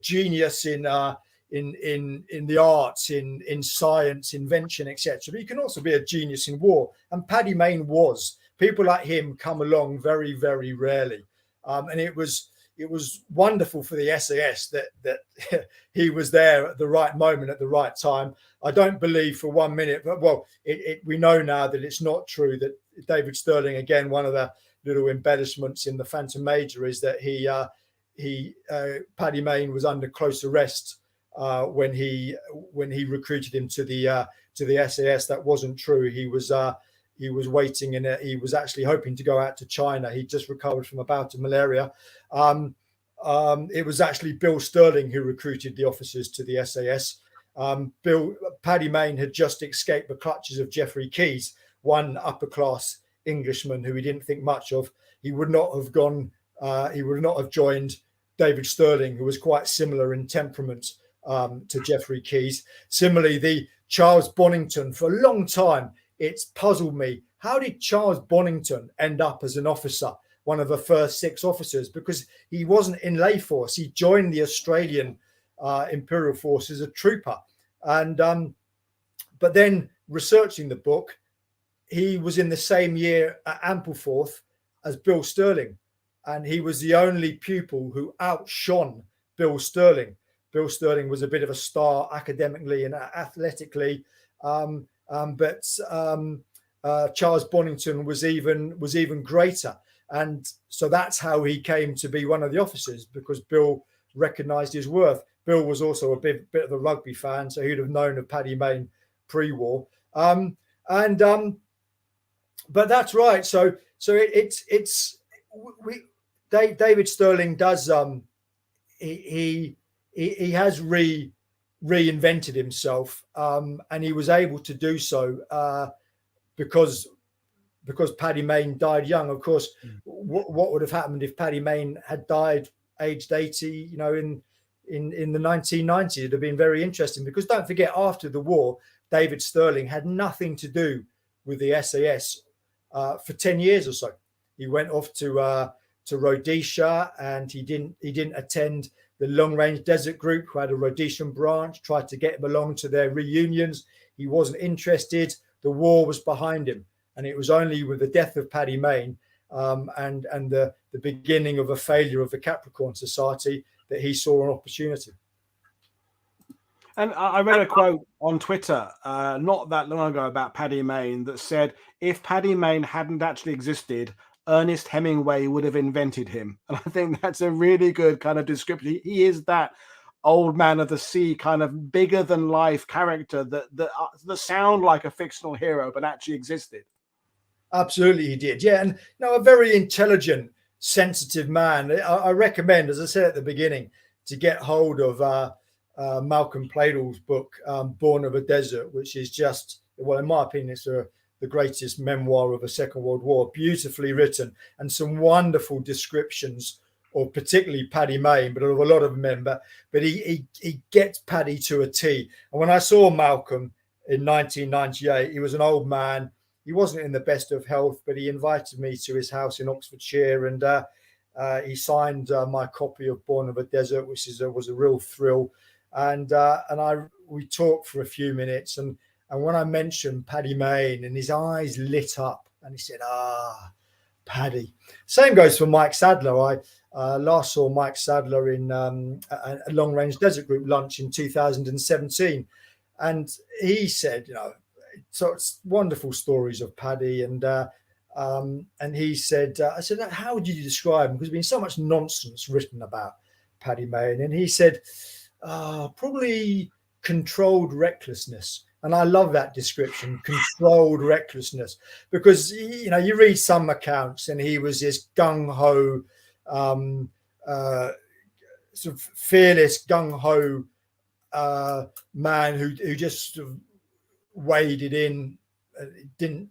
genius in the arts, in science, invention, etc. But you can also be a genius in war, and Paddy Mayne was. People like him come along very, very rarely, and it was wonderful for the SAS that he was there at the right moment at the right time. I don't believe for 1 minute, but we know now that it's not true. That David Stirling, again, one of the little embellishments in the Phantom Major is that Paddy Mayne was under close arrest when he recruited him to the SAS. That wasn't true. He was waiting, and he was actually hoping to go out to China. He just recovered from a bout of malaria. It was actually Bill Stirling who recruited the officers to the SAS. Paddy Mayne had just escaped the clutches of Geoffrey Keyes, one upper class Englishman who he didn't think much of. He would not have gone. He would not have joined David Stirling, who was quite similar in temperament to Geoffrey Keyes. Similarly, the Charles Bonington, for a long time, it's puzzled me. How did Charles Bonington end up as an officer, one of the first 6 officers? Because he wasn't in lay force. He joined the Australian Imperial Force as a trooper. And but then researching the book, he was in the same year at Ampleforth as Bill Stirling. And he was the only pupil who outshone Bill Stirling. Bill Stirling was a bit of a star academically and athletically, but Charles Bonington was even greater. And so that's how he came to be one of the officers, because Bill recognised his worth. Bill was also a bit of a rugby fan, so he'd have known of Paddy Mayne pre-war. But that's right. So David Stirling does he has reinvented himself, and he was able to do so because Paddy Mayne died young. Of course, what would have happened if Paddy Mayne had died aged 80? In the 1990s, it'd have been very interesting, because don't forget, after the war, David Stirling had nothing to do with the SAS for 10 years or so. He went off to Rhodesia, and he didn't attend the Long Range Desert Group, who had a Rhodesian branch, tried to get him along to their reunions. He wasn't interested. The war was behind him, and it was only with the death of Paddy Mayne and the beginning of a failure of the Capricorn Society that he saw an opportunity. And I read a quote on Twitter not that long ago about Paddy Mayne that said, if Paddy Mayne hadn't actually existed, Ernest Hemingway would have invented him. And I think that's a really good kind of description. He is that old man of the sea, kind of bigger than life character that sound like a fictional hero but actually existed. Absolutely, he did. Yeah, and a very intelligent, sensitive man. I recommend, as I said at the beginning, to get hold of Malcolm Pladle's book, Born of a Desert, which is just, well, in my opinion, it's the greatest memoir of the Second World War, beautifully written, and some wonderful descriptions of particularly Paddy Mayne, but of a lot of men. But he gets Paddy to a T. And when I saw Malcolm in 1998, he was an old man. He wasn't in the best of health, but he invited me to his house in Oxfordshire, and he signed my copy of Born of a Desert, which was a real thrill. And we talked for a few minutes, and when I mentioned Paddy Mayne, and his eyes lit up, and he said, Paddy. Same goes for Mike Sadler. I last saw Mike Sadler in a Long Range Desert Group lunch in 2017, and he said, so it's wonderful stories of Paddy, and he said, I said, how would you describe him? Because there's been so much nonsense written about Paddy Mayne, and he said, probably controlled recklessness. And I love that description, controlled recklessness, because, you read some accounts and he was this gung-ho, sort of fearless, gung-ho man who just sort of waded in, didn't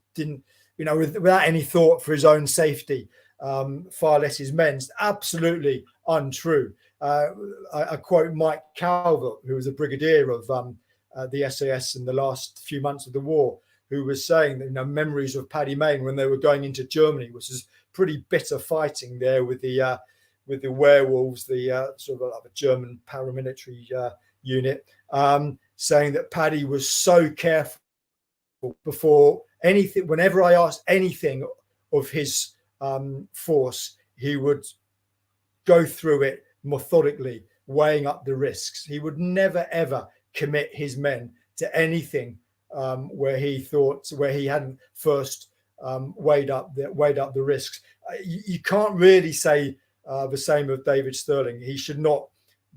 without any thought for his own safety. far less his men's. Absolutely untrue. I quote Mike Calvert, who was a brigadier of the SAS in the last few months of the war, who was saying that, you know, memories of Paddy Mayne when they were going into Germany, which was pretty bitter fighting there with the werewolves, the sort of like a German paramilitary unit, saying that Paddy was so careful before anything. Whenever I asked anything of his force, he would go through it methodically, weighing up the risks. He would never ever commit his men to anything where he hadn't first weighed up the risks. You can't really say the same of David Stirling. He should not.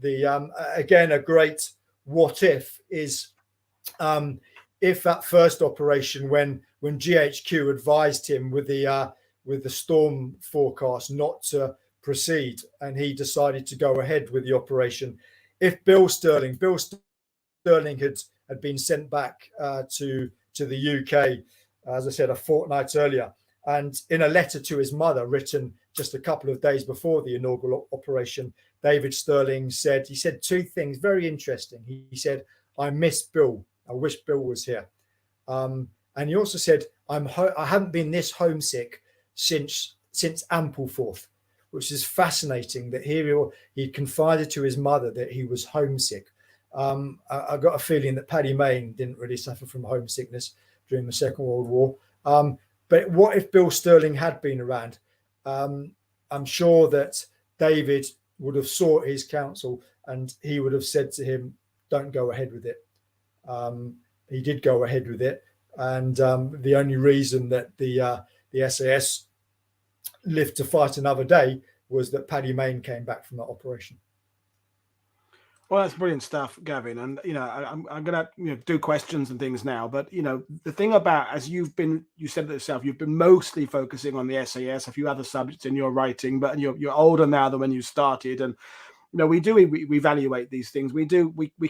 Again, a great what if is if that first operation, when GHQ advised him with the storm forecast not to proceed, and he decided to go ahead with the operation. If Bill Stirling had been sent back to the UK, as I said, a fortnight earlier, and in a letter to his mother written just a couple of days before the inaugural operation, David Stirling said two things very interesting. He said, "I miss Bill. I wish Bill was here." And he also said, I haven't been this homesick since Ampleforth, which is fascinating that here he confided to his mother that he was homesick. I got a feeling that Paddy Mayne didn't really suffer from homesickness during the Second World War. But what if Bill Stirling had been around? I'm sure that David would have sought his counsel, and he would have said to him, "Don't go ahead with it." He did go ahead with it, and the only reason that the SAS lived to fight another day was that Paddy Mayne came back from that operation. Well, that's brilliant stuff, Gavin. And, you know, I'm going to do questions and things now. But, you know, the thing about, as you said it yourself, you've been mostly focusing on the SAS, a few other subjects in your writing, but you're older now than when you started. And, you know, we evaluate these things. We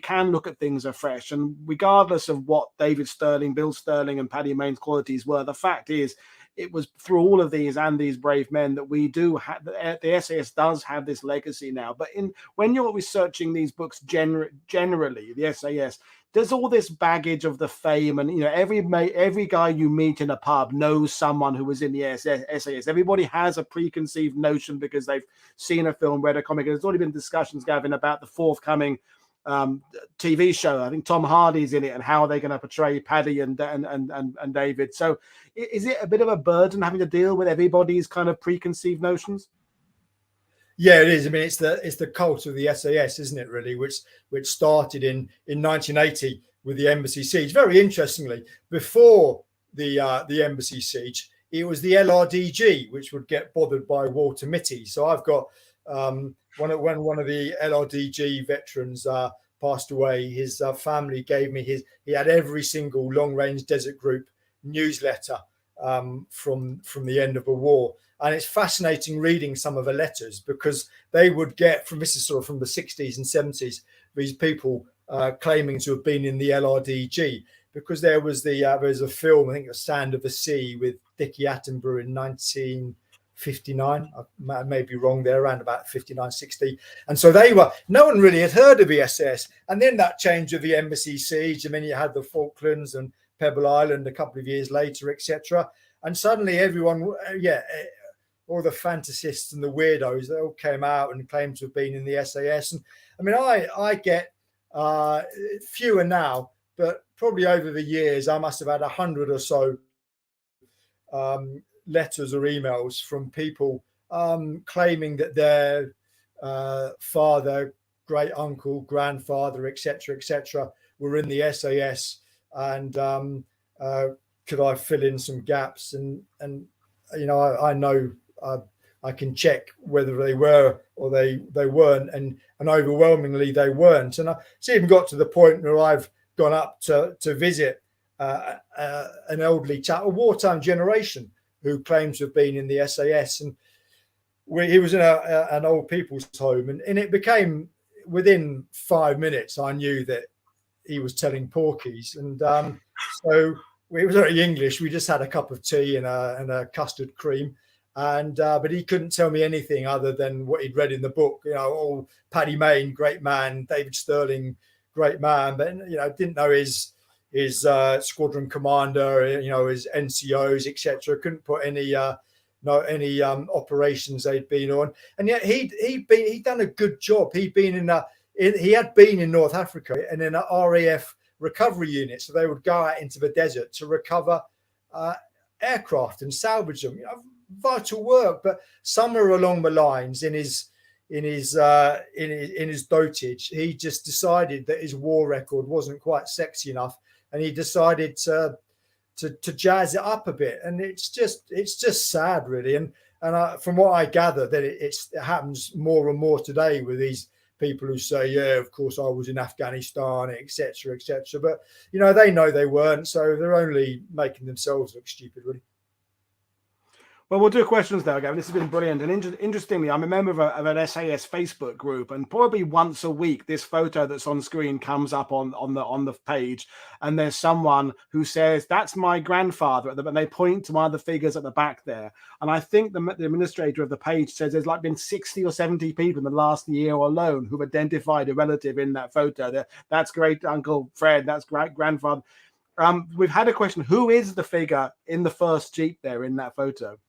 can look at things afresh. And regardless of what David Stirling, Bill Stirling and Paddy Mayne's qualities were, the fact is, it was through all of these and these brave men that we do have, the SAS does have this legacy now. But when you're researching these books generally, the SAS, there's all this baggage of the fame, and, you know, every guy you meet in a pub knows someone who was in the SAS. Everybody has a preconceived notion because they've seen a film, read a comic. There's already been discussions, Gavin, about the forthcoming TV show. I think Tom Hardy's in it, and how are they going to portray Paddy and David. So is it a bit of a burden having to deal with everybody's kind of preconceived notions? Yeah, it is. I mean, it's the cult of the SAS, isn't it, really, which started in 1980 with the embassy siege. Very interestingly, before the embassy siege, it was the LRDG which would get bothered by Walter Mitty. So I've got when one of the LRDG veterans passed away, his family gave me he had every single long range desert group newsletter from the end of the war. And it's fascinating reading some of the letters, because they would get this is sort of from the 60s and 70s, these people claiming to have been in the LRDG, because there was there's a film, I think, A Sand of the Sea, with Dickie Attenborough in 1959. I may be wrong there, around about 59, 60. And so no one really had heard of the SAS. And then that change of the embassy siege, and then you had the Falklands and Pebble Island a couple of years later, etc. And suddenly everyone, all the fantasists and the weirdos, they all came out and claimed to have been in the SAS. And I mean, I get fewer now, but probably over the years, I must have had 100 or so letters or emails from people claiming that their father, great uncle, grandfather, etc., were in the SAS, and could I fill in some gaps? And you know, I know I can check whether they were or they weren't, and overwhelmingly they weren't. And it's even got to the point where I've gone up to visit an elderly chap, a wartime generation, who claims to have been in the SAS, and he was in an old people's home, and it became, within 5 minutes, I knew that he was telling porkies. And so it was very English. We just had a cup of tea and a custard cream, And but he couldn't tell me anything other than what he'd read in the book. You know, oh, Paddy Mayne, great man. David Stirling, great man. But you know, didn't know his squadron commander. You know, his NCOs, etc. Couldn't put any operations they'd been on. And yet he'd done a good job. He had been in North Africa and in an RAF recovery unit, so they would go out into the desert to recover aircraft and salvage them. You know, vital work. But somewhere along the lines in his dotage, he just decided that his war record wasn't quite sexy enough, and he decided to jazz it up a bit. And it's just sad, really. And from what I gather, that it happens more and more today with these people who say, yeah, of course I was in Afghanistan, etc., etc. But you know, they know they weren't, so they're only making themselves look stupid, really. Well, we'll do questions now, Gavin. This has been brilliant. And interestingly, I'm a member of an SAS Facebook group, and probably once a week, this photo that's on screen comes up on the page, and there's someone who says, "That's my grandfather," and they point to one of the figures at the back there. And I think the administrator of the page says there's like been 60 or 70 people in the last year alone who've identified a relative in that photo. That's great Uncle Fred. That's great grandfather. We've had a question: who is the figure in the first Jeep there in that photo?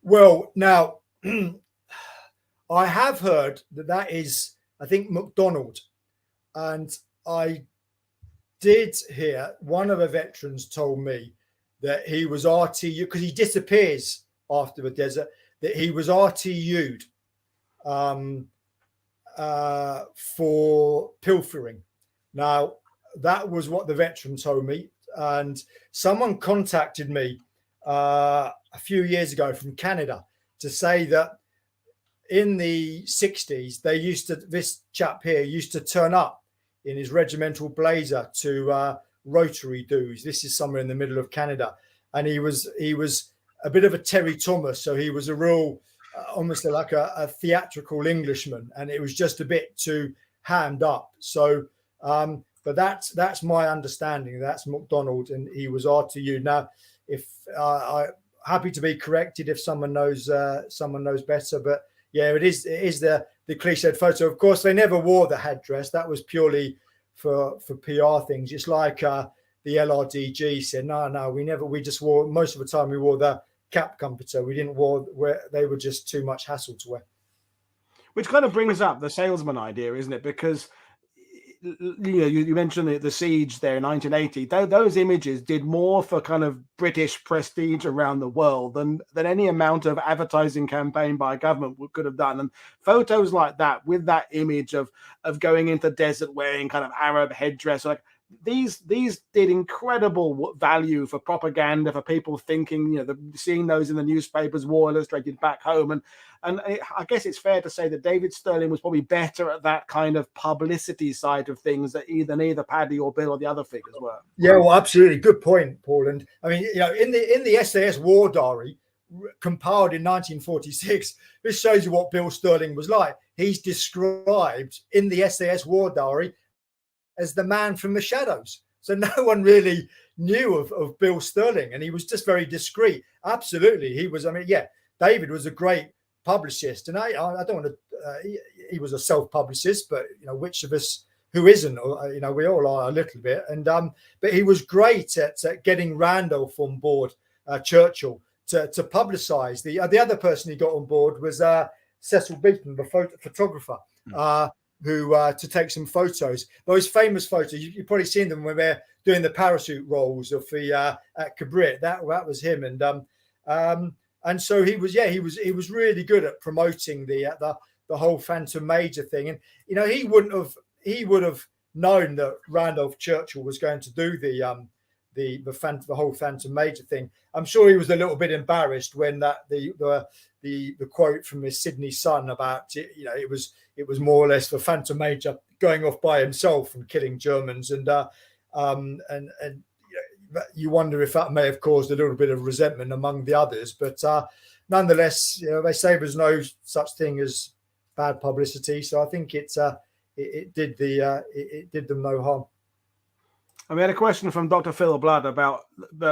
Well, now, I have heard that is, I think, McDonald. And I did hear one of the veterans told me that he was RTU, because he disappears after the desert, that he was RTU'd for pilfering. Now, that was what the veteran told me. And someone contacted me a few years ago from Canada to say that in the 60s, this chap here used to turn up in his regimental blazer to Rotary dues. This is somewhere in the middle of Canada. And he was a bit of a Terry Thomas. So he was a real, almost like a theatrical Englishman. And it was just a bit too hammed up. So, but that's my understanding. That's McDonald, and he was RTU. Now, if happy to be corrected if someone knows better, but yeah, it is the cliched photo. Of course, they never wore the headdress. That was purely for PR things. It's like the LRDG said, no, we just wore, most of the time we wore the cap comforter. We didn't wear, they were just too much hassle to wear. Which kind of brings up the salesman idea, isn't it? Because you mentioned the siege there in 1980. Those images did more for kind of British prestige around the world than any amount of advertising campaign by a government could have done. And photos like that, with that image of going into desert wearing kind of Arab headdress, like these did incredible value for propaganda, for people thinking, seeing those in the newspapers, War Illustrated back home. And I guess it's fair to say that David Stirling was probably better at that kind of publicity side of things than either Paddy or Bill or the other figures were. Yeah, well, absolutely. Good point, Paul. And I mean, in the SAS War Diary, compiled in 1946, this shows you what Bill Stirling was like. He's described in the SAS War Diary as the man from the shadows. So no one really knew of Bill Stirling, and he was just very discreet. Absolutely. He was, David was a great publicist, and I don't want to, he was a self-publicist, but which of us who isn't, we all are a little bit. And but he was great at getting Randolph on board, Churchill, to publicize. The other person he got on board was Cecil Beaton, the photographer, who to take some photos. Those famous photos, you've probably seen them when they're doing the parachute rolls of the at Cabrit. That was him, and so he was really good at promoting the whole Phantom Major thing. And he would have known that Randolph Churchill was going to do the whole Phantom Major thing. I'm sure he was a little bit embarrassed when the quote from his Sydney Sun about it was more or less the Phantom Major going off by himself and killing Germans, and you wonder if that may have caused a little bit of resentment among the others. But nonetheless, they say there's no such thing as bad publicity, so I think it did them no harm. And we had a question from Dr. Phil Blood about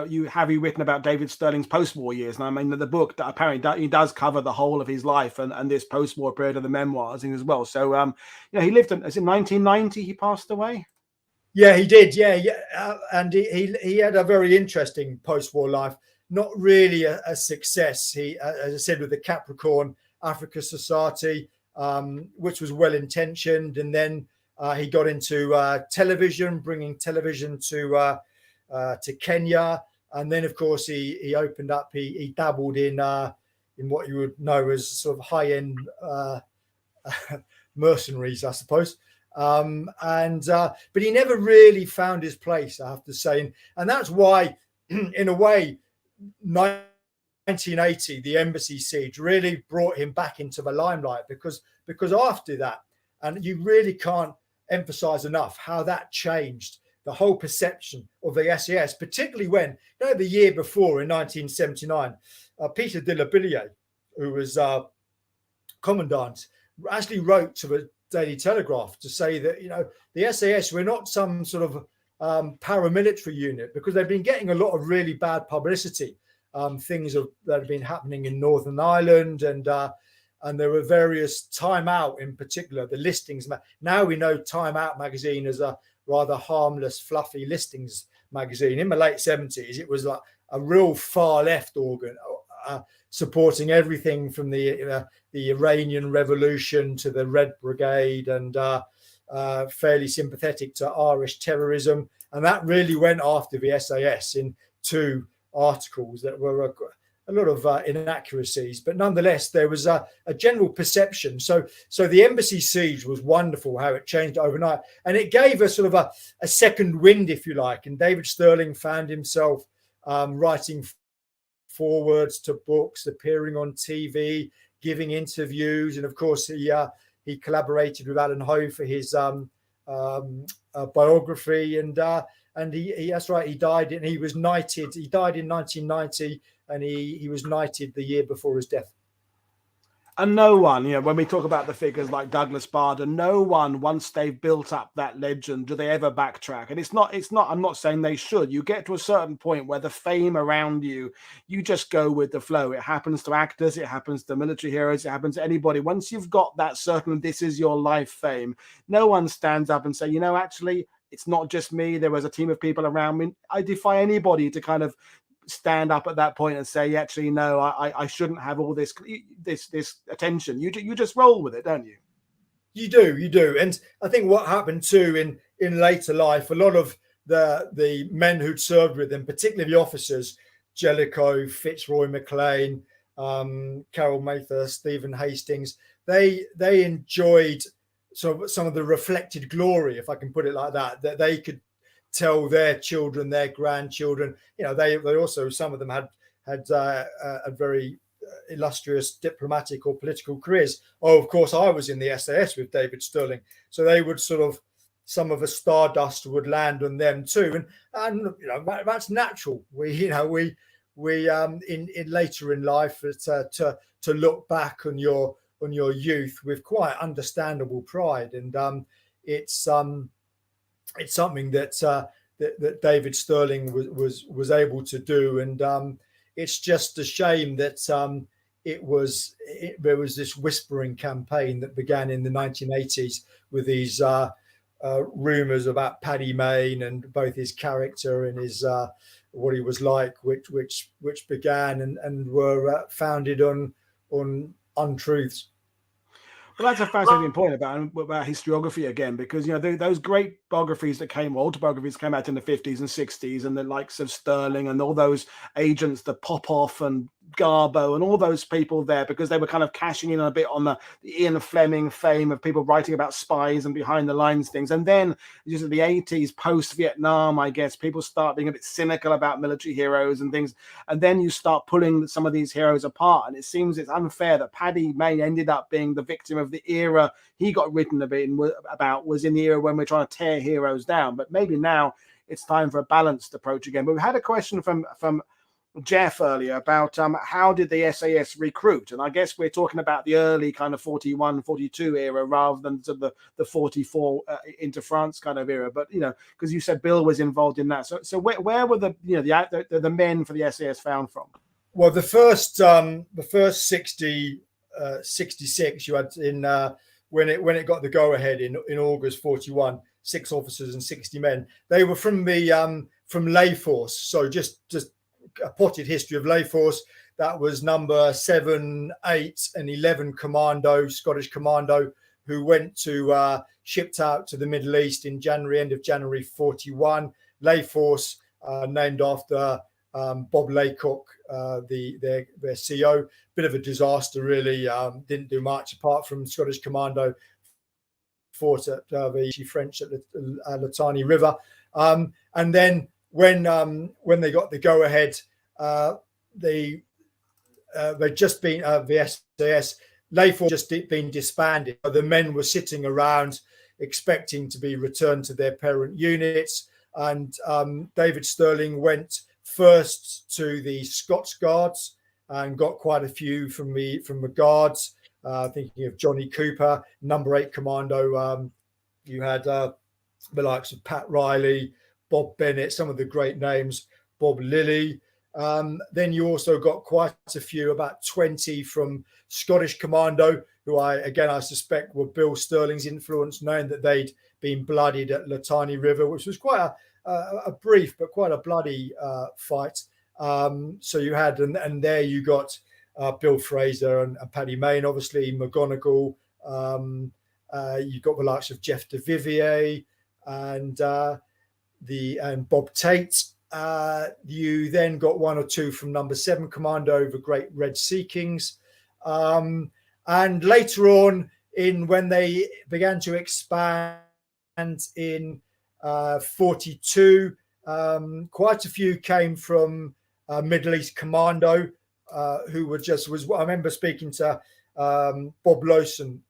you. Have you written about David Stirling's post-war years? And I mean, the book that apparently he does cover the whole of his life and this post-war period of the memoirs as well. So, he lived as in 1990. He passed away. Yeah, he did. Yeah, and he had a very interesting post-war life. Not really a success. He, as I said, with the Capricorn Africa Society, which was well intentioned, and then he got into television, bringing television to Kenya, and then of course he opened up. He dabbled in what you would know as sort of high-end mercenaries, I suppose. But he never really found his place, I have to say, and that's why, in a way, 1980, the embassy siege really brought him back into the limelight because after that, and you really can't emphasize enough how that changed the whole perception of the SAS, particularly when, the year before in 1979, Peter de la Billière, who was commandant, actually wrote to the Daily Telegraph to say that, the SAS were not some sort of paramilitary unit, because they've been getting a lot of really bad publicity, things that have been happening in Northern Ireland, and there were various Time Out in particular, the listings. Now we know Time Out magazine is a rather harmless, fluffy listings magazine. In the late 70s, it was like a real far left organ, supporting everything from the Iranian Revolution to the Red Brigade, and fairly sympathetic to Irish terrorism. And that really went after the SAS in two articles that were a lot of inaccuracies, but nonetheless there was a general perception. So the embassy siege was wonderful, how it changed overnight, and it gave us sort of a second wind, if you like. And David Stirling found himself writing forwards to books, appearing on TV, giving interviews, and of course he collaborated with Alan Hoe for his biography, and he that's right, he died, and he was knighted. He died in 1990, and he was knighted the year before his death. And no one, when we talk about the figures like Douglas Bader, no one, once they've built up that legend, do they ever backtrack. And it's not, I'm not saying they should. You get to a certain point where the fame around you just go with the flow. It happens to actors, it happens to military heroes, it happens to anybody. Once you've got that certain, this is your life fame, no one stands up and say, actually, it's not just me. There was a team of people around me. I defy anybody to kind of stand up at that point and say, actually, no, I shouldn't have all this attention. You just roll with it, don't you? You do. And I think what happened too in later life, a lot of the men who'd served with him, particularly the officers, Jellicoe, Fitzroy MacLean, Carol Mather, Stephen Hastings, they enjoyed some of the reflected glory, if I can put it like that they could tell their children, their grandchildren. They also, some of them had a very illustrious diplomatic or political careers. Oh, of course, I was in the SAS with David Stirling, so they would sort of, some of the stardust would land on them too, and that's natural. We in later in life to look back on your youth with quite understandable pride, and it's something that David Stirling was able to do, and it's just a shame that there was this whispering campaign that began in the 1980s with these rumours about Paddy Mayne and both his character and his what he was like, which began and were founded on untruths. Well, that's a fascinating point about historiography again, because those great biographies that autobiographies came out in the 50s and 60s, and the likes of Stirling and all those agents, the Popoff and Garbo and all those people there, because they were kind of cashing in a bit on the Ian Fleming fame of people writing about spies and behind the lines things. And then just in the 80s, post-Vietnam, I guess, people start being a bit cynical about military heroes and things. And then you start pulling some of these heroes apart. And it seems it's unfair that Paddy Mayne ended up being the victim of the era he got written about was in the era when we're trying to tear heroes down. But maybe now it's time for a balanced approach again. But we had a question from Jeff earlier about how did the SAS recruit, and I guess we're talking about the early kind of 41, 42 era rather than sort of the 44 into France kind of era. But because you said Bill was involved in that, so where were the men for the SAS found from? Well, the first 66 you had in when it got the go ahead in August 41, 6 officers and 60 men. They were from the from lay force, so just a potted history of lay force. That was number 7, 8 and 11 Commando, Scottish Commando, who went to shipped out to the Middle East in end of January 41. Lay force named after Bob Laycock, their CO. Bit of a disaster, really. Didn't do much apart from Scottish Commando fought at the French at the Latani River, and then when they got the go ahead, they'd just been the SAS lay force just been disbanded. The men were sitting around expecting to be returned to their parent units, and David Stirling went first to the Scots Guards and got quite a few from the Guards. Thinking of Johnny Cooper, number 8 Commando. You had the likes of Pat Riley, Bob Bennett, some of the great names, Bob Lilly. Then you also got quite a few, about 20 from Scottish Commando, who I suspect were Bill Stirling's influence, knowing that they'd been bloodied at Latani River, which was quite a brief but quite a bloody fight. So you had, and there you got Bill Fraser and Paddy Mayne, obviously McGonigal. You got the likes of Jeff de Vivier and Bob Tate. You then got 1 or 2 from number 7 Commando, the Great Red Sea Kings. And later on, when they began to expand in 42, quite a few came from Middle East Commando, who were I remember speaking to Bob Lawson,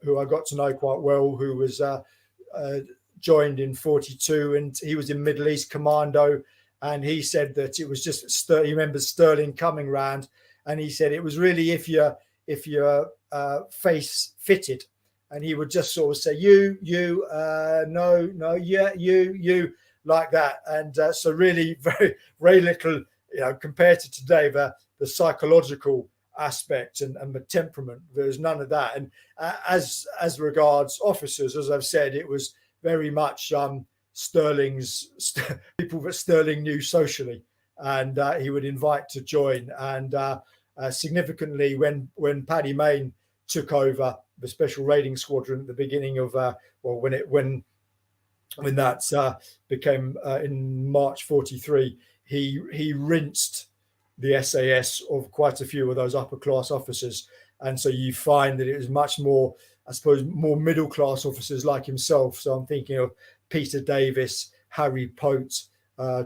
who I got to know quite well, who was joined in 42, and he was in Middle East Commando, and he said that it was just he remembers Stirling coming round, and he said it was really if your face fitted, and he would just sort of say you no yeah you like that, and so really very very little compared to today the psychological aspect and the temperament. There's none of that, and as regards officers, as I've said, it was very much Stirling's people that Stirling knew socially, and he would invite to join. And significantly, when Paddy Mayne took over the Special Raiding Squadron at the beginning of when that became in March 43, he rinsed the SAS of quite a few of those upper class officers, and so you find that it was much more, I suppose, more middle class officers like himself. So I'm thinking of Peter Davis, Harry Pote,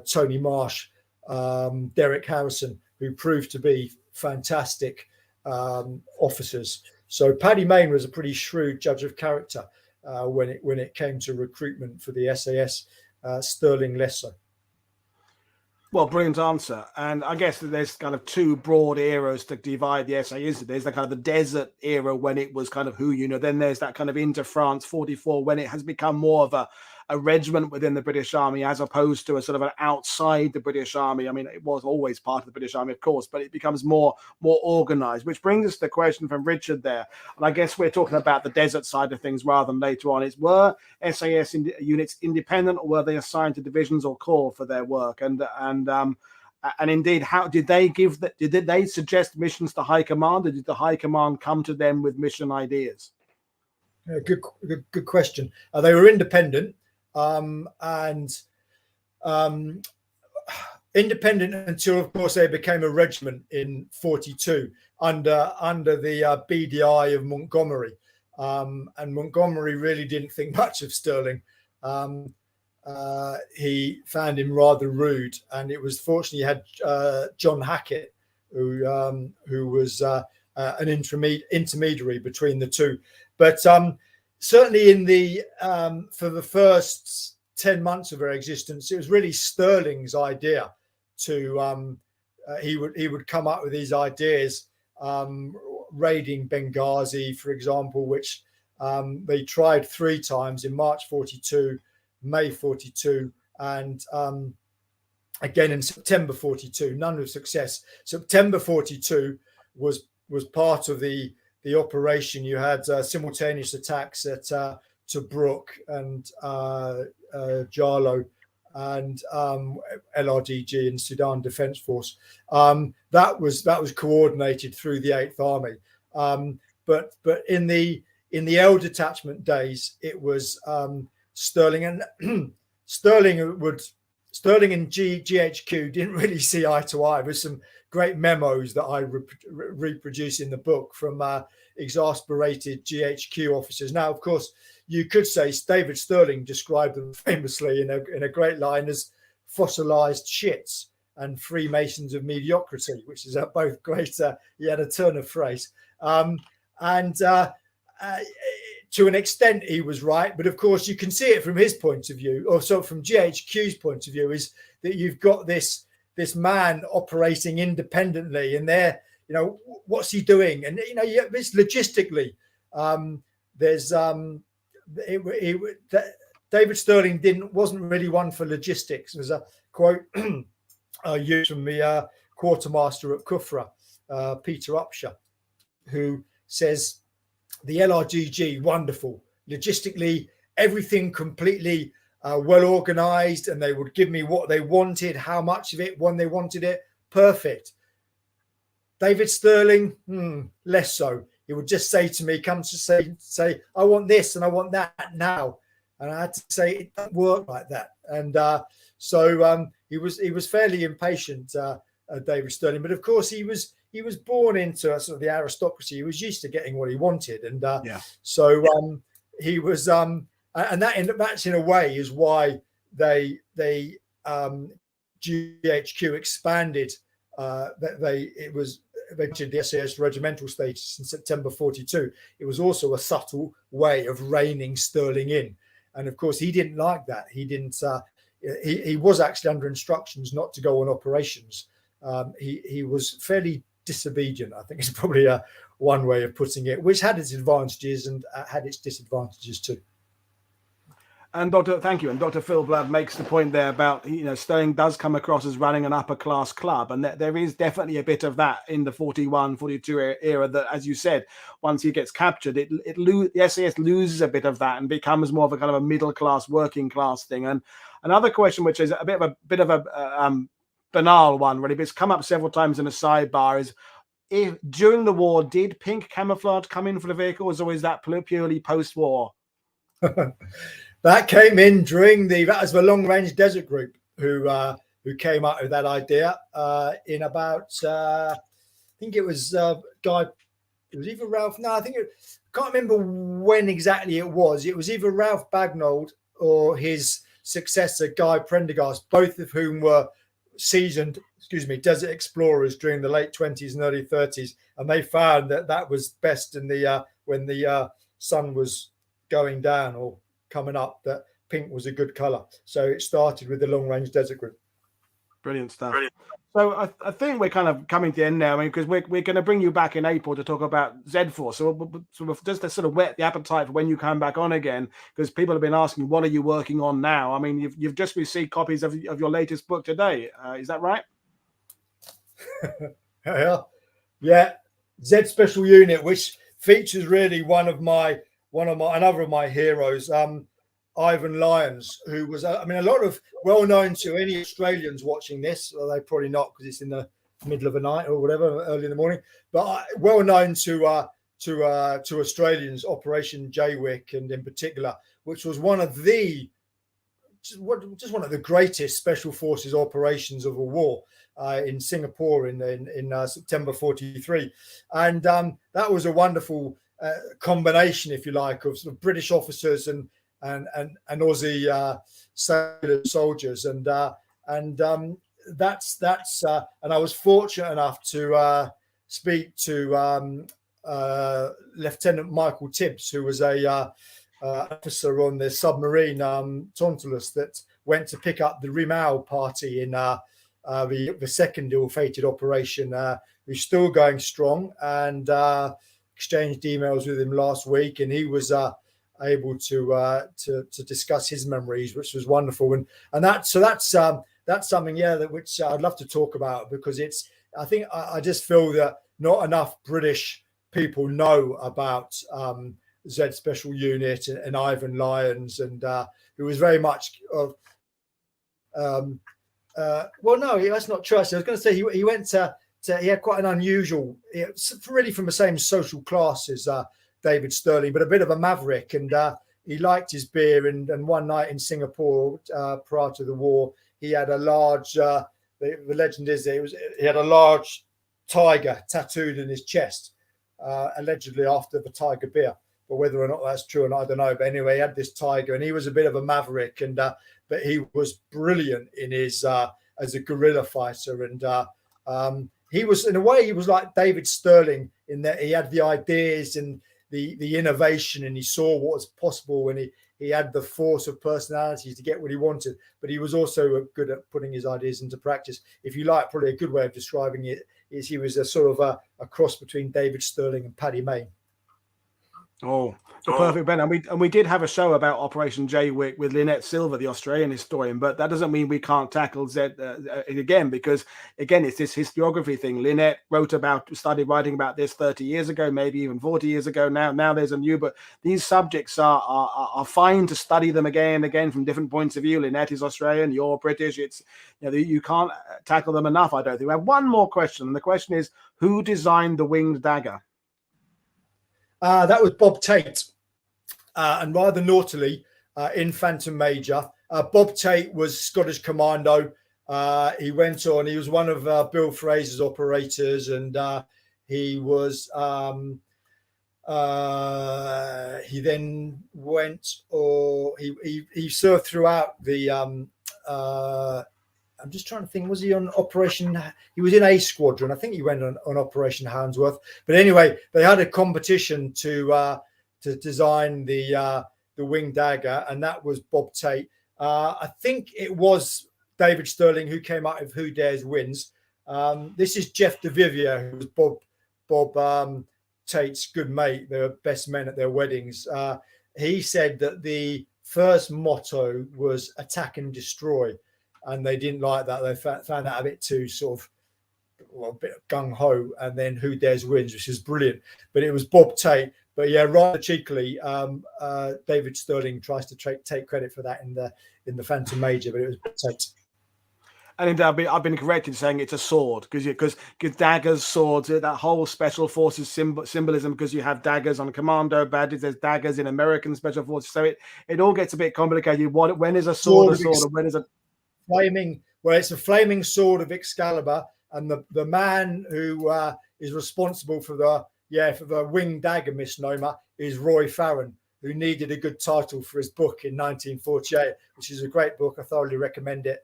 Tony Marsh, Derek Harrison, who proved to be fantastic officers. So Paddy Mayne was a pretty shrewd judge of character when it came to recruitment for the SAS. Stirling less so. Well, brilliant answer. And I guess there's kind of 2 broad eras to divide the SA into. There's the kind of the desert era when it was kind of then there's that kind of into France 44 when it has become more of a regiment within the British Army as opposed to a sort of an outside the British Army. I mean, it was always part of the British Army, of course, but it becomes more organized, which brings us to the question from Richard there. And I guess we're talking about the desert side of things rather than later on. Were SAS units independent, or were they assigned to divisions or corps for their work? And indeed, how did they did they suggest missions to high command, or did the high command come to them with mission ideas? Good question. They were independent. Independent until, of course, they became a regiment in 42 under the BDI of Montgomery, and Montgomery really didn't think much of Stirling. He found him rather rude, and it was fortunately he had John Hackett, who was an intermediary between the two, but certainly in the for the first 10 months of her existence, it was really Stirling's idea to he would come up with these ideas, raiding Benghazi, for example, which they tried 3 times in March 42, May 42, and again in September 42. None with success. September 42 was part of the operation. You had simultaneous attacks at Tobruk and Jalo and LRDG and Sudan Defence Force. That was coordinated through the 8th Army. But in the L detachment days, it was Stirling and Stirling and GHQ didn't really see eye to eye. There's some great memos that I reproduce in the book from exasperated GHQ officers. Now, of course, you could say David Stirling described them famously in a great line as fossilized shits and Freemasons of mediocrity, which is both great. He had a turn of phrase. To an extent, he was right. But of course, you can see it from his point of view, or so from GHQ's point of view, is that you've got this man operating independently, and what's he doing? And this logistically, there's David Stirling wasn't really one for logistics. There's a quote used from the quartermaster at Kufra, Peter Upshur, who says, the LRGG, wonderful. Logistically, everything completely well organized, and they would give me what they wanted, how much of it, when they wanted it. Perfect. David Stirling, less so. He would just say to me, come to say, I want this and I want that now. And I had to say, it doesn't work like that. And so he was fairly impatient, David Stirling. But of course, he was born into sort of the aristocracy. He was used to getting what he wanted, and so he was, and that's in a way is why they GHQ expanded. They did the SAS regimental status in September 42. It was also a subtle way of reining Stirling in, and of course he didn't like that. He didn't. He was actually under instructions not to go on operations. He was fairly disobedient, I think is probably one way of putting it, which had its advantages and had its disadvantages too. And thank you. And Dr. Phil Blood makes the point there about, Stirling does come across as running an upper class club. And there is definitely a bit of that in the 41, 42 era that, as you said, once he gets captured, the SAS loses a bit of that and becomes more of a kind of a middle class, working class thing. And another question, which is a bit of a banal one, really, but it's come up several times in a sidebar, is if during the war, did pink camouflage come in for the vehicles, or is that purely post-war? That came in during that was the long range desert group who came up with that idea in about I think it was Guy. It was either Ralph. No, I can't remember when exactly it was. It was either Ralph Bagnold or his successor Guy Prendergast, both of whom were seasoned desert explorers during the late 20s and early 30s, and they found that was best in the when the sun was going down or coming up, that pink was a good color. So it started with the long range desert group. Brilliant stuff. So I think we're kind of coming to the end now, because we're going to bring you back in April to talk about Z-Force. So just to sort of whet the appetite for when you come back on again, because people have been asking, what are you working on now? I mean, you've just received copies of your latest book today. Is that right? Yeah. Z Special Unit, which features really another of my heroes, Ivan Lyons, who was, a lot of well known to any Australians watching this, although they probably not because it's in the middle of the night or whatever, early in the morning, but well known to Australians, Operation Jaywick, and in particular, which was one of the greatest special forces operations of a war in Singapore in September 43, and that was a wonderful combination, if you like, of sort of British officers and Aussie soldiers, and that's and I was fortunate enough to speak to Lieutenant Michael Tibbs, who was a officer on the submarine Tantalus that went to pick up the Rimau party in the second ill-fated operation. Who's still going strong, and exchanged emails with him last week, and he was able to discuss his memories, which was wonderful. And that's something, that which I'd love to talk about, because I just feel that not enough British people know about Z Special Unit and Ivan Lyons, and who was very much of well, no, that's not true. I was going to say he went to he had quite an unusual, really from the same social class as David Stirling, but a bit of a maverick, and he liked his beer. And one night in Singapore, prior to the war, he had a large. The legend is that he had a large tiger tattooed in his chest, allegedly after the tiger beer. But whether or not that's true, and I don't know. But anyway, he had this tiger, and he was a bit of a maverick, and but he was brilliant in his as a guerrilla fighter, and he was, in a way, he was like David Stirling in that he had the ideas and the innovation, and he saw what was possible, and he had the force of personality to get what he wanted. But he was also good at putting his ideas into practice. If you like, probably a good way of describing it is he was a sort of a cross between David Stirling and Paddy Mayne. Oh, the perfect Ben. And we did have a show about Operation Jaywick with Lynette Silver, the Australian historian, but that doesn't mean we can't tackle Z again, because again, it's this historiography thing. Lynette started writing about this 30 years ago, maybe even 40 years ago now. Now there's a new, but these subjects are fine to study them again and again from different points of view. Lynette is Australian, you're British. It's, you can't tackle them enough, I don't think. We have one more question, and the question is, who designed the winged dagger? That was Bob Tate, and rather naughtily in Phantom Major. Bob Tate was Scottish Commando. He went on. He was one of Bill Fraser's operators, and he was. He then went, or he served throughout the. I'm just trying to think. Was he on Operation? He was in A Squadron. I think he went on Operation Handsworth. But anyway, they had a competition to design the winged dagger, and that was Bob Tate. I think it was David Stirling who came up with Who Dares Wins. This is Jeff DeVivier, who was Bob Tate's good mate. They were best men at their weddings. He said that the first motto was attack and destroy. And they didn't like that. They found that a bit too a bit gung-ho. And then Who Dares Wins, which is brilliant. But it was Bob Tate. But yeah, rather cheekily, David Stirling tries to take credit for that in the Phantom Major, but it was Bob Tate. And I've been corrected saying it's a sword, because daggers, swords, that whole special forces symbolism, because you have daggers on Commando badges, there's daggers in American special forces. So it all gets a bit complicated. When is a sword a sword, and when is a it's a flaming sword of Excalibur, and the man who is responsible for the winged dagger misnomer is Roy Farron, who needed a good title for his book in 1948, which is a great book. I thoroughly recommend it.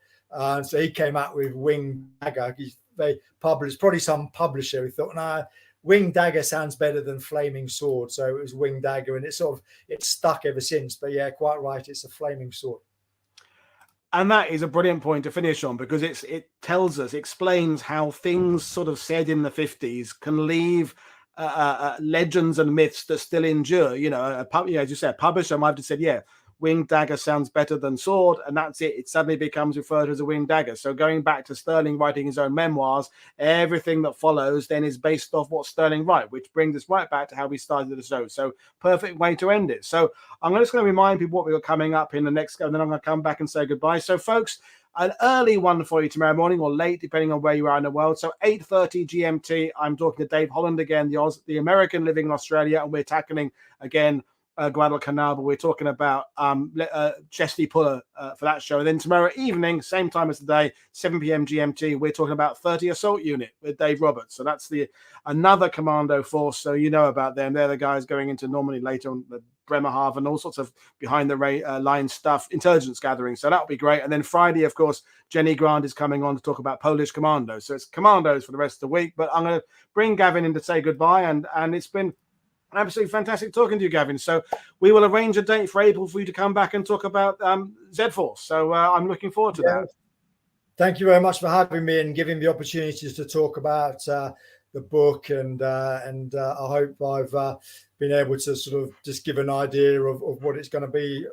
So he came out with winged dagger. They published, probably some publisher who thought, nah, winged dagger sounds better than flaming sword, so it was winged dagger, and it's stuck ever since. But yeah, quite right, it's a flaming sword. And that is a brilliant point to finish on, because it explains how things sort of said in the 50s can leave legends and myths that still endure. As you said, a publisher might have just said, yeah, winged dagger sounds better than sword, and that's it. It suddenly becomes referred to as a winged dagger. So going back to Stirling writing his own memoirs, everything that follows then is based off what Stirling wrote, which brings us right back to how we started the show. So perfect way to end it. So I'm just going to remind people what we've got coming up in the next, and then I'm going to come back and say goodbye. So folks, an early one for you tomorrow morning, or late, depending on where you are in the world. So 8:30 GMT, I'm talking to Dave Holland again, the American living in Australia, and we're tackling again Guadalcanal, but we're talking about Chesty Puller for that show. And then tomorrow evening, same time as today, 7 p.m. GMT, we're talking about 30 Assault Unit with Dave Roberts. So that's another Commando force. So you know about them. They're the guys going into Normandy later on the Bremerhaven, all sorts of behind the line stuff, intelligence gathering. So that'll be great. And then Friday, of course, Jenny Grant is coming on to talk about Polish Commandos. So it's Commandos for the rest of the week. But I'm going to bring Gavin in to say goodbye. And it's been absolutely fantastic talking to you, Gavin. So we will arrange a date for April for you to come back and talk about Z-Force. So I'm looking forward to that. Thank you very much for having me and giving the opportunities to talk about the book, and I hope I've been able to sort of just give an idea of what it's going to be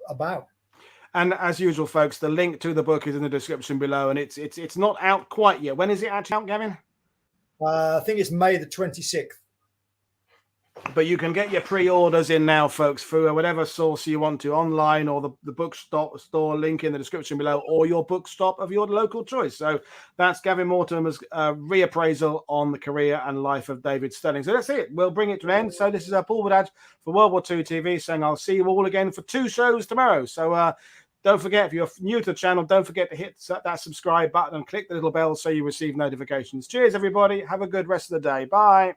about. And as usual, folks, the link to the book is in the description below, and it's not out quite yet. When is it actually out, Gavin? I think it's May the 26th. But you can get your pre-orders in now, folks, through whatever source you want to, online, or the bookstore link in the description below, or your bookstop of your local choice. So that's Gavin Mortimer's reappraisal on the career and life of David Stirling. So that's it. We'll bring it to an end. So this is Paul Woodadge for World War II TV saying I'll see you all again for 2 shows tomorrow. So don't forget, if you're new to the channel, don't forget to hit that subscribe button and click the little bell so you receive notifications. Cheers, everybody. Have a good rest of the day. Bye.